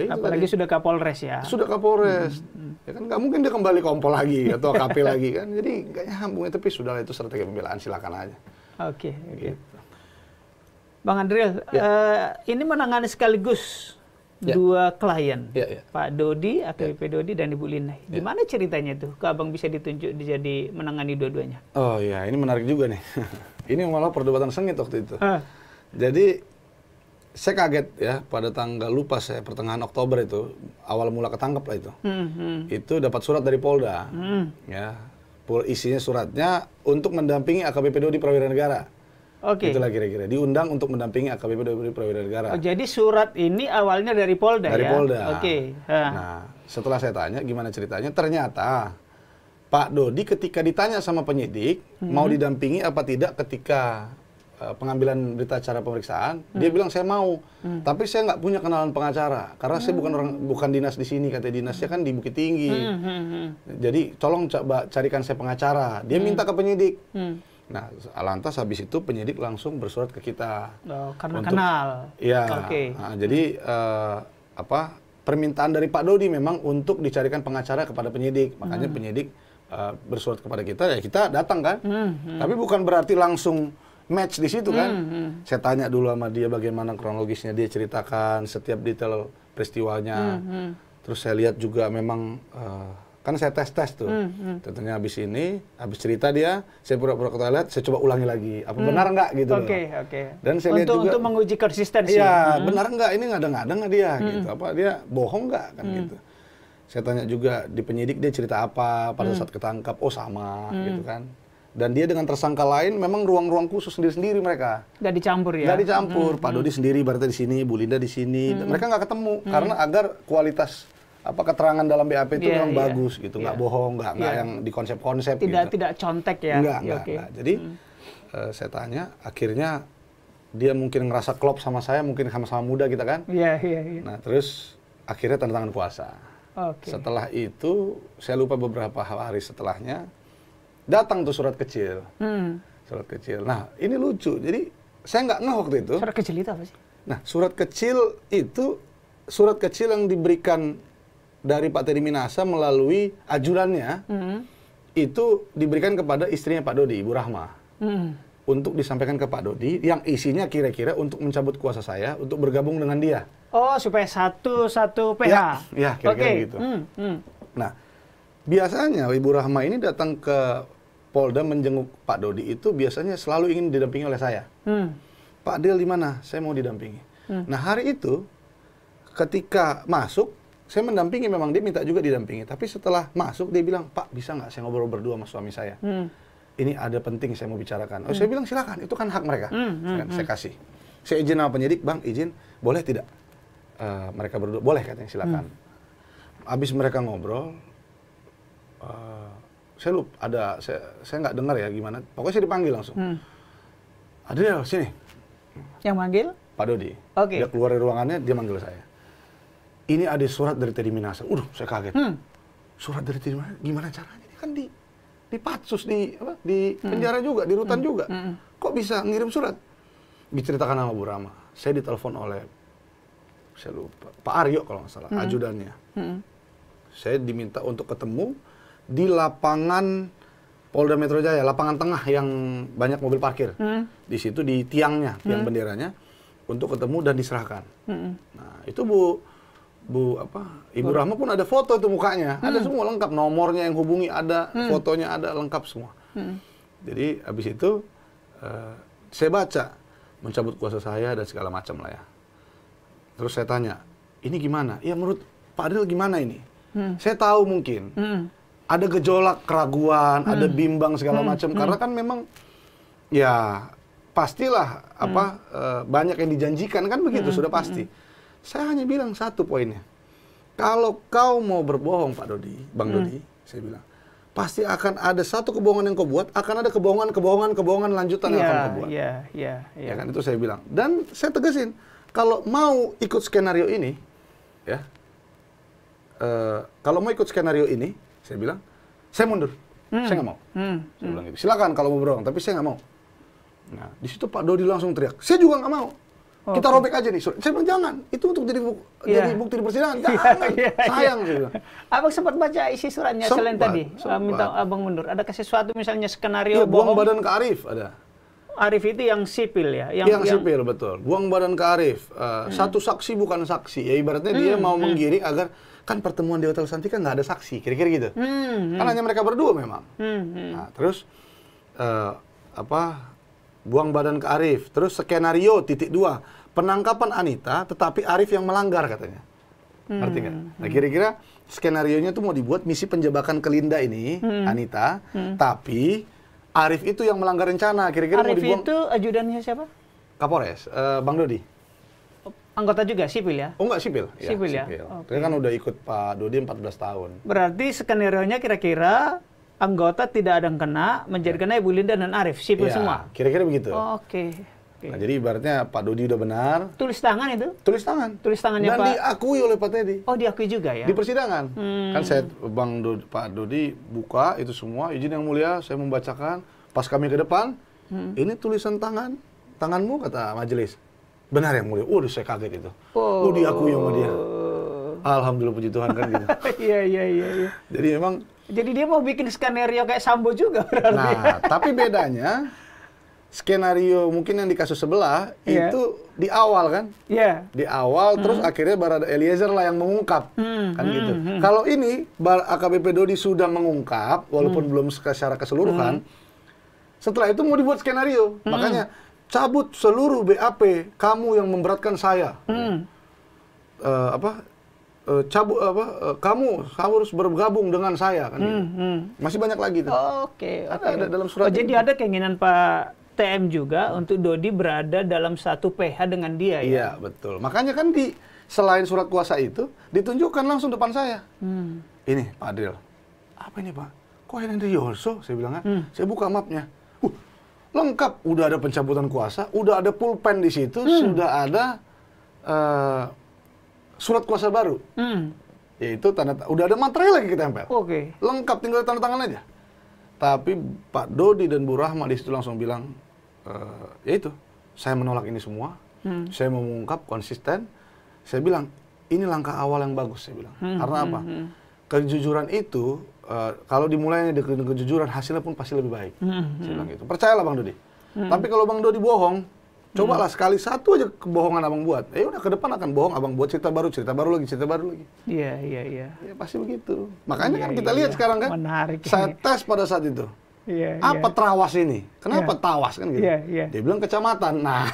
apalagi sudah Kapolres ya. Sudah Kapolres. Ya kan nggak mungkin dia kembali kompol lagi atau KP lagi kan. Jadi nggak nyambung, tapi sudah itu strategi pembelaan, silakan aja. Oke. Gitu. Bang Andriel, ini menangani sekaligus dua klien, Pak Dodi, AKBP Dodi dan Ibu Linda. Gimana ceritanya tuh? Ke Abang bisa ditunjuk jadi menangani dua-duanya? Oh iya, ini menarik juga nih. Ini malah perdebatan sengit waktu itu. Jadi saya kaget ya pada tanggal, lupa saya, pertengahan Oktober itu, awal mula ketangkep lah itu. Itu dapat surat dari Polda. Ya, isinya suratnya untuk mendampingi AKBP Dodi Prawira Negara. Itulah kira-kira. Diundang untuk mendampingi AKBP Dodi Prawira Negara. Jadi surat ini awalnya dari Polda dari ya? Polda. Nah, setelah saya tanya gimana ceritanya, ternyata Pak Dodi ketika ditanya sama penyidik, mau didampingi apa tidak ketika pengambilan berita acara pemeriksaan, dia bilang saya mau, tapi saya nggak punya kenalan pengacara, karena saya bukan dinas di sini, katanya dinasnya kan di Bukit Tinggi. Jadi tolong coba carikan saya pengacara. Dia minta ke penyidik. Nah, lantas habis itu penyidik langsung bersurat ke kita. Karena kenal. Iya. Nah, jadi permintaan dari Pak Dodi memang untuk dicarikan pengacara kepada penyidik. Makanya penyidik bersurat kepada kita, ya kita datang kan. Tapi bukan berarti langsung match di situ kan. Saya tanya dulu sama dia bagaimana kronologisnya, dia ceritakan setiap detail peristiwanya. Terus saya lihat juga memang kan saya tes tuh. Tentunya habis cerita dia, saya pura-pura ke toilet, saya coba ulangi lagi. Apa benar nggak gitu loh. Dan saya lihat juga untuk menguji konsistensi. Iya, benar nggak ini ngada-ngada nggak dia gitu. Apa dia bohong nggak kan gitu. Saya tanya juga di penyidik dia cerita apa pada saat ketangkap, oh sama gitu kan. Dan dia dengan tersangka lain memang ruang-ruang khusus sendiri-sendiri mereka. Nggak dicampur ya? Nggak dicampur. Pak Dodi sendiri berarti di sini, Bu Linda di sini. Mereka nggak ketemu karena agar kualitas keterangan dalam BAP itu memang bagus gitu, nggak bohong, nggak yang di konsep-konsep. Tidak contek ya? Nggak. Jadi saya tanya, akhirnya dia mungkin ngerasa klop sama saya, mungkin sama-sama muda kita kan. Nah terus akhirnya tanda tangan kuasa. Setelah itu, saya lupa beberapa hari setelahnya, datang tuh surat kecil. Surat kecil. Nah, ini lucu. Jadi saya nggak ngeh waktu itu. Surat kecil itu apa sih? Nah, surat kecil itu surat kecil yang diberikan dari Pak Teddy Minasa melalui ajudannya, itu diberikan kepada istrinya Pak Dodi, Ibu Rahma, untuk disampaikan ke Pak Dodi, yang isinya kira-kira untuk mencabut kuasa saya, untuk bergabung dengan dia. Oh, supaya satu PH. Ya kira-kira gitu. Nah, biasanya Ibu Rahma ini datang ke Polda menjenguk Pak Dodi itu biasanya selalu ingin didampingi oleh saya. Pak Dil di mana? Saya mau didampingi. Nah, hari itu ketika masuk, saya mendampingi, memang dia minta juga didampingi. Tapi setelah masuk, dia bilang, Pak, bisa nggak saya ngobrol berdua sama suami saya? Ini ada penting saya mau bicarakan. Oh, saya bilang, silakan, itu kan hak mereka. Saya kasih. Saya izin sama penyidik, Bang, izin, boleh tidak? Mereka berdua, boleh katanya, silakan. Habis mereka ngobrol, saya lupa, saya nggak dengar ya gimana. Pokoknya saya dipanggil langsung. Adil, sini. Yang manggil? Pak Dodi. Oke. Dia keluar dari ruangannya, dia manggil saya. Ini ada surat dari Teddy Minasa. Saya kaget. Surat dari Teddy Minasa, gimana caranya? Ini kan di Patsus, di penjara juga, di rutan juga. Kok bisa ngirim surat? Diceritakan sama Bu Rama. Saya ditelepon oleh, saya lupa, Pak Aryo kalau nggak salah, ajudannya. Saya diminta untuk ketemu di lapangan Polda Metro Jaya, lapangan tengah yang banyak mobil parkir. Di situ di tiangnya, tiang benderanya, untuk ketemu dan diserahkan. Nah, itu Ibu Rahma pun ada foto itu mukanya, ada semua lengkap, nomornya yang hubungi ada, fotonya ada, lengkap semua. Jadi habis itu saya baca mencabut kuasa saya dan segala macam lah ya. Terus saya tanya, ini gimana? Ya menurut Pak Adil gimana ini? Saya tahu mungkin ada gejolak keraguan, ada bimbang segala macam, karena kan memang ya pastilah banyak yang dijanjikan kan begitu, sudah pasti. Saya hanya bilang satu poinnya. Kalau kau mau berbohong, Pak Dodi, Bang Dodi, saya bilang, pasti akan ada satu kebohongan yang kau buat, akan ada kebohongan lanjutan yang akan kau buat. Ya kan, itu saya bilang. Dan saya tegasin, kalau mau ikut skenario ini, ya, kalau mau ikut skenario ini, saya bilang, saya mundur, saya nggak mau. Saya bilang gitu. Silakan kalau mau berbohong, tapi saya nggak mau. Nah, di situ Pak Dodi langsung teriak, saya juga nggak mau. Kita robek aja nih. Saya bilang jangan. Itu untuk jadi bukti di persidangan. Jangan. Sayang. Abang sempat baca isi suratnya selain tadi minta abang mundur. Adakah sesuatu misalnya skenario buang badan ke Arif ada. Arif itu yang sipil ya? Yang sipil, betul. Buang badan ke Arif. Satu saksi bukan saksi. Ya ibaratnya dia mau menggiring agar kan pertemuan di Hotel Santika nggak ada saksi. Kira-kira gitu. Kan hanya mereka berdua memang. Nah, terus buang badan ke Arif. Terus skenario ;2. Penangkapan Anita, tetapi Arif yang melanggar katanya. Ngerti nggak? Nah, kira-kira skenarionya tuh mau dibuat misi penjebakan ke Linda ini, Anita, tapi Arif itu yang melanggar rencana. Kira-kira mau dibuang. Arif itu ajudannya siapa? Kapolres, Bang Dodi. Anggota juga, sipil ya? Oh enggak, sipil. Sipil ya? Dia kan udah ikut Pak Dodi 14 tahun. Berarti skenario-nya kira-kira anggota tidak ada yang kena, menjadikan Ibu Linda dan Arif, sipil semua? Kira-kira begitu. Oke. Nah, jadi ibaratnya Pak Dodi udah benar. Tulis tangan itu? Tulis tangan. Tulis tangannya dan Pak? Diakui oleh Pak Teddy. Oh, diakui juga ya? Di persidangan. Kan Pak Dodi buka itu semua, izin yang mulia, saya membacakan. Pas kami ke depan, ini tulisan tanganmu, kata majelis. Benar yang mulia. Saya kaget itu. Diakui sama dia. Alhamdulillah, puji Tuhan kan gitu. Iya. Jadi memang. Jadi dia mau bikin skenario kayak Sambo juga berarti. Nah, tapi bedanya skenario mungkin yang di kasus sebelah itu di awal kan? Iya. Di awal terus akhirnya Barada Eliezer lah yang mengungkap. Kan gitu. Kalau ini AKBP Dodi sudah mengungkap walaupun belum secara keseluruhan. Setelah itu mau dibuat skenario. Makanya cabut seluruh BAP kamu yang memberatkan saya. Kamu harus bergabung dengan saya kan gitu. Masih banyak lagi tuh. Oke. Ada dalam surat. Jadi ada keinginan Pak TM juga untuk Dodi berada dalam satu PH dengan dia ya? Iya, betul. Makanya kan selain surat kuasa itu ditunjukkan langsung depan saya. Ini Pak Adil. Apa ini Pak? Kok Henry Yoso? Saya bilang kan. Saya buka mapnya. Lengkap. Udah ada pencabutan kuasa, udah ada pulpen di situ, sudah ada surat kuasa baru. Yaitu udah ada materai lagi kita tempel. Oke. Lengkap, tinggal tanda tangan aja. Tapi Pak Dodi dan Bu Rahma di situ langsung bilang, ya itu, saya menolak ini semua, saya mau mengungkap konsisten, saya bilang, ini langkah awal yang bagus, saya bilang. Karena apa? Kejujuran itu, kalau dimulainya dengan kejujuran, hasilnya pun pasti lebih baik. Saya bilang gitu. Percayalah Bang Dodi. Tapi kalau Bang Dodi bohong, cobalah sekali satu aja kebohongan abang buat. Udah ke depan akan bohong, abang buat cerita baru lagi, cerita baru lagi. Iya. Ya pasti begitu. Makanya kan kita lihat sekarang kan, menarik saya tes pada saat itu. Apa Trawas ini? Kenapa Tawas kan gitu? Dia bilang kecamatan. Nah,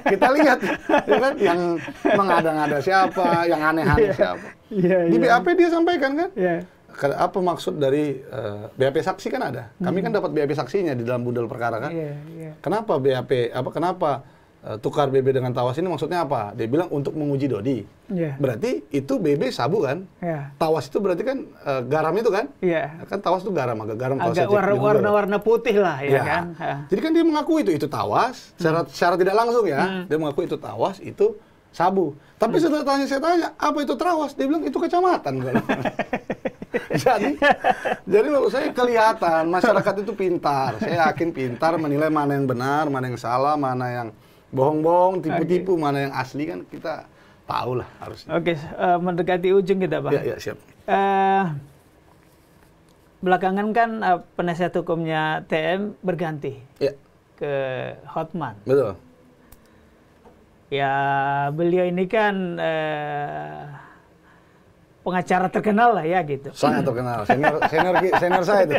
kita lihat ya kan, yang mengada-ngada siapa, yang aneh-aneh siapa. Di BAP dia sampaikan kan? Apa maksud dari BAP saksi kan ada. Kami kan dapat BAP saksinya di dalam bundel perkara kan. Kenapa BAP kenapa tukar BB dengan Tawas ini maksudnya apa? Dia bilang untuk menguji Dodi. Berarti itu BB sabu kan? Tawas itu berarti kan garam itu kan? Kan Tawas itu garam, agak garam. Agak warna-warna putih lah ya kan? Jadi kan dia mengaku itu Tawas, secara tidak langsung ya. Dia mengaku itu Tawas, itu sabu. Tapi setelah saya tanya, apa itu Trawas? Dia bilang itu kecamatan. Jadi menurut saya kelihatan masyarakat itu pintar. Saya yakin pintar menilai mana yang benar, mana yang salah, mana yang bohong-bohong, tipu-tipu, mana yang asli kan kita tahu lah harusnya. Oke, mendekati ujung kita, Bang. Ya, siap. Belakangan kan penasihat hukumnya TM berganti ke Hotman. Betul. Ya, beliau ini kan pengacara terkenal lah ya gitu. Sangat terkenal, senior saya itu.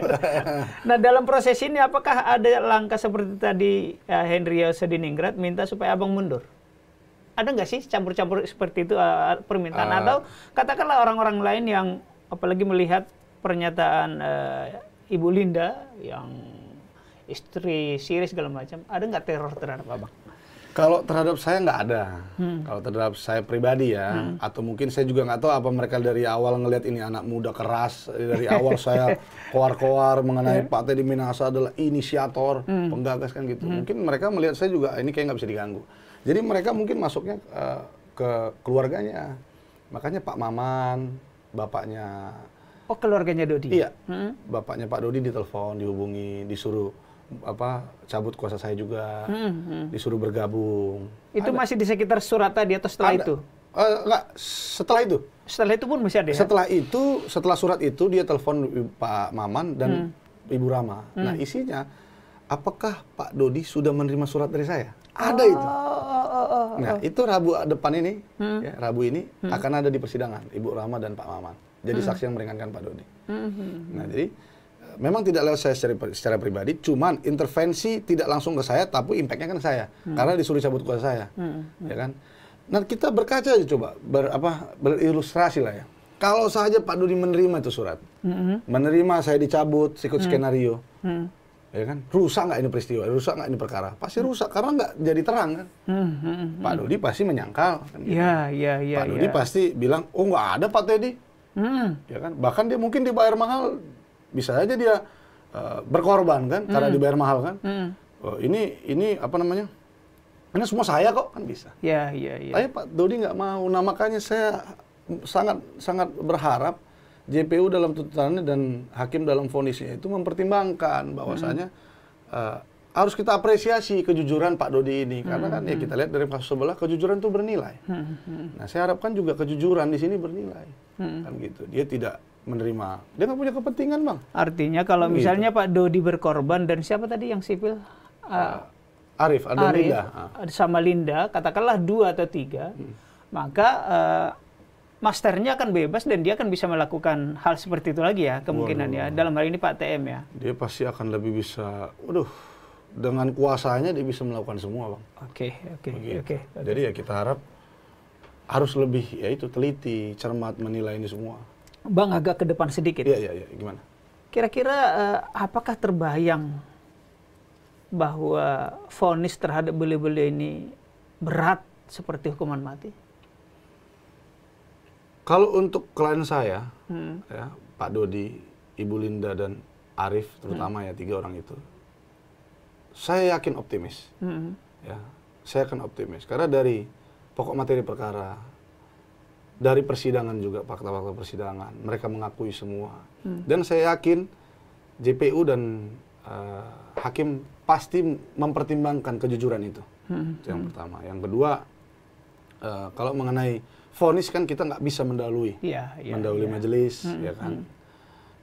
Nah, dalam proses ini apakah ada langkah seperti tadi Henry Sediningrat minta supaya abang mundur? Ada nggak sih campur-campur seperti itu permintaan atau katakanlah orang-orang lain yang apalagi melihat pernyataan Ibu Linda yang istri Siri segala macam, ada nggak teror terhadap abang? Kalau terhadap saya nggak ada. Kalau terhadap saya pribadi ya, atau mungkin saya juga nggak tahu apa mereka dari awal ngelihat ini anak muda keras. Dari awal saya koar-koar mengenai Pak Teddy Minahasa adalah inisiator, penggagas kan gitu. Mungkin mereka melihat saya juga ini kayak nggak bisa diganggu. Jadi mereka mungkin masuknya ke keluarganya. Makanya Pak Maman, bapaknya. Oh, keluarganya Dodi? Iya, bapaknya Pak Dodi ditelepon, dihubungi, disuruh cabut kuasa saya juga, disuruh bergabung. Itu ada. Masih di sekitar surat tadi atau setelah itu? Enggak, setelah itu. Setelah itu pun masih ada ya? Setelah surat itu dia telepon Pak Maman dan Ibu Rama. Nah isinya, apakah Pak Dodi sudah menerima surat dari saya? Ada itu. Nah itu Rabu depan ini, ya, Rabu ini akan ada di persidangan Ibu Rama dan Pak Maman. Jadi saksi yang meringankan Pak Dodi. Nah jadi memang tidak lewat saya secara pribadi, cuman intervensi tidak langsung ke saya, tapi impactnya kan ke saya, karena disuruh cabut kuasa saya, ya kan. Nah kita berkaca aja coba, berilustrasi lah ya. Kalau saja Pak Dodi menerima itu surat, menerima saya dicabut, ikut skenario, ya kan, rusak nggak ini peristiwa, rusak nggak ini perkara, pasti rusak karena nggak jadi terang kan. Pak Dodi pasti menyangkal, kan, gitu. Pak Dodi pasti bilang, oh nggak ada Pak Teddy, ya kan, bahkan dia mungkin dibayar mahal. Bisa aja dia berkorban kan, karena dibayar mahal kan. Oh, ini apa namanya? Ini semua saya kok, kan bisa. Tapi Pak Dodi nggak mau. Nah makanya saya sangat berharap JPU dalam tuntutannya dan hakim dalam vonisnya itu mempertimbangkan bahwasanya harus kita apresiasi kejujuran Pak Dodi ini. Karena kan ya kita lihat dari kasus sebelah, kejujuran itu bernilai. Nah saya harapkan juga kejujuran di sini bernilai. Kan gitu. Dia tidak menerima. Dia nggak punya kepentingan, Bang. Artinya kalau misalnya Pak Dodi berkorban dan siapa tadi yang sipil? Arif, ada Linda. Sama Linda, katakanlah 2 atau 3, maka masternya akan bebas dan dia akan bisa melakukan hal seperti itu lagi ya, kemungkinan ya. Dalam hal ini Pak TM ya. Dia pasti akan lebih bisa, dengan kuasanya dia bisa melakukan semua, Bang. Oke. Jadi ya kita harap harus lebih, ya itu, teliti, cermat menilai ini semua. Bang, agak ke depan sedikit. Iya, gimana? Kira-kira apakah terbayang bahwa vonis terhadap beliau-beliau ini berat seperti hukuman mati? Kalau untuk klien saya, ya, Pak Dodi, Ibu Linda, dan Arif, terutama ya 3 orang itu, saya yakin optimis. Ya, saya yakin optimis. Karena dari pokok materi perkara, dari persidangan juga, fakta-fakta persidangan, mereka mengakui semua. Dan saya yakin JPU dan hakim pasti mempertimbangkan kejujuran itu. Itu yang pertama. Yang kedua, kalau mengenai vonis kan kita nggak bisa mendahului, mendahului majelis, ya kan,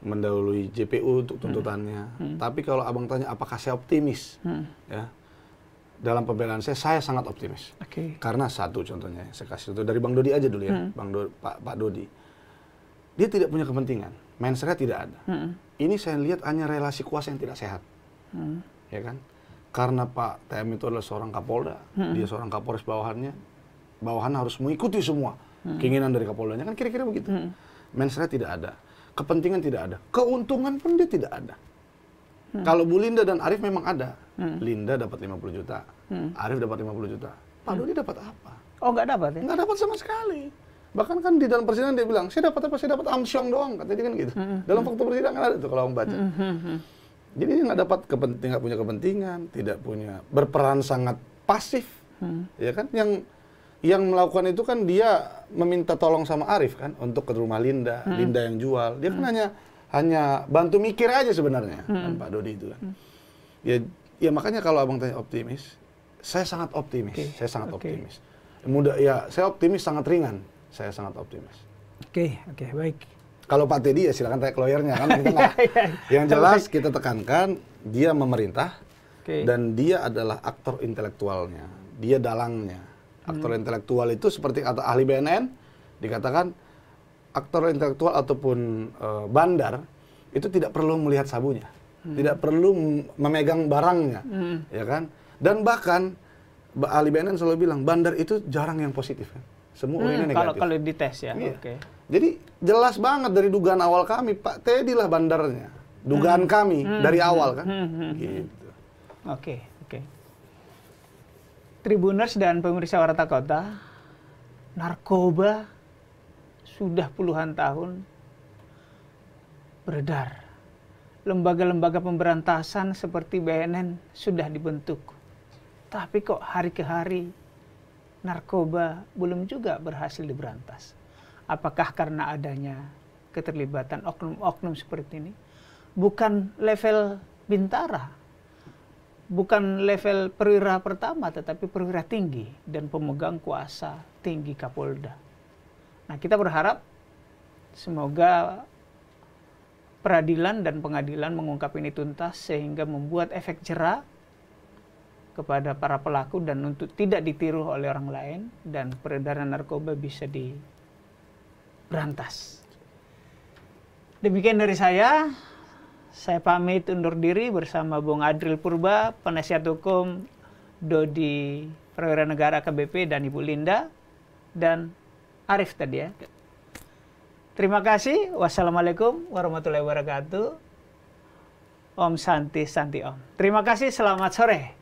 mendahului JPU untuk tuntutannya. Tapi kalau abang tanya apakah saya optimis, ya, dalam pembelaan saya sangat optimis. Karena satu contohnya, saya kasih itu dari Bang Dodi aja dulu ya, Pak Dodi. Dia tidak punya kepentingan, mensreanya tidak ada. Ini saya lihat hanya relasi kuasa yang tidak sehat, ya kan? Karena Pak TM itu adalah seorang Kapolda, dia seorang Kapolres bawahan harus mengikuti semua keinginan dari Kapoldanya, kan kira-kira begitu. Mensreanya tidak ada, kepentingan tidak ada, keuntungan pun dia tidak ada. Kalau Bu Linda dan Arief memang ada. Linda dapat 50 juta, Arief dapat 50 juta. Pak Dodi dapat apa? Oh, nggak dapat ya? Nggak dapat sama sekali. Bahkan kan di dalam persidangan dia bilang, saya dapat apa? Saya dapat amsyong doang, katanya kan gitu. Dalam fakta persidangan ada tuh kalau orang baca. Jadi dia nggak dapat kepentingan, nggak punya kepentingan, tidak punya, berperan sangat pasif, ya kan? Yang melakukan itu kan dia meminta tolong sama Arief kan untuk ke rumah Linda, Linda yang jual. Dia kan hanya bantu mikir aja sebenarnya, kan Pak Dodi itu kan. Ya makanya kalau abang tanya optimis, saya sangat optimis. Saya sangat optimis. Saya optimis sangat ringan. Saya sangat optimis. Oke, baik. Kalau Pak Teddy ya silakan tanya ke lawyernya kan. Yang jelas kita tekankan dia memerintah dan dia adalah aktor intelektualnya. Dia dalangnya. Aktor intelektual itu seperti kata ahli BNN dikatakan aktor intelektual ataupun bandar itu tidak perlu melihat sabunya, tidak perlu memegang barangnya, ya kan? Dan bahkan ahli BNN selalu bilang bandar itu jarang yang positif kan, semua orangnya negatif. Kalau dites ya, Jadi jelas banget dari dugaan awal kami Pak Teddy lah bandarnya, dugaan kami dari awal kan, gitu. Oke. Tribuners dan pemirsa Warta Kota, narkoba sudah puluhan tahun beredar. Lembaga-lembaga pemberantasan seperti BNN sudah dibentuk. Tapi kok hari ke hari narkoba belum juga berhasil diberantas. Apakah karena adanya keterlibatan oknum-oknum seperti ini? Bukan level Bintara, bukan level perwira pertama, tetapi perwira tinggi dan pemegang kuasa tinggi Kapolda. Nah, kita berharap semoga peradilan dan pengadilan mengungkap ini tuntas sehingga membuat efek jera kepada para pelaku dan untuk tidak ditiru oleh orang lain dan peredaran narkoba bisa diberantas. Demikian dari saya pamit undur diri bersama Bung Adril Purba, penasihat hukum Dodi Perwira Negara AKBP dan Ibu Linda dan Arief tadi ya. Terima kasih. Wassalamualaikum warahmatullahi wabarakatuh. Om Santi Santi Om. Terima kasih. Selamat sore.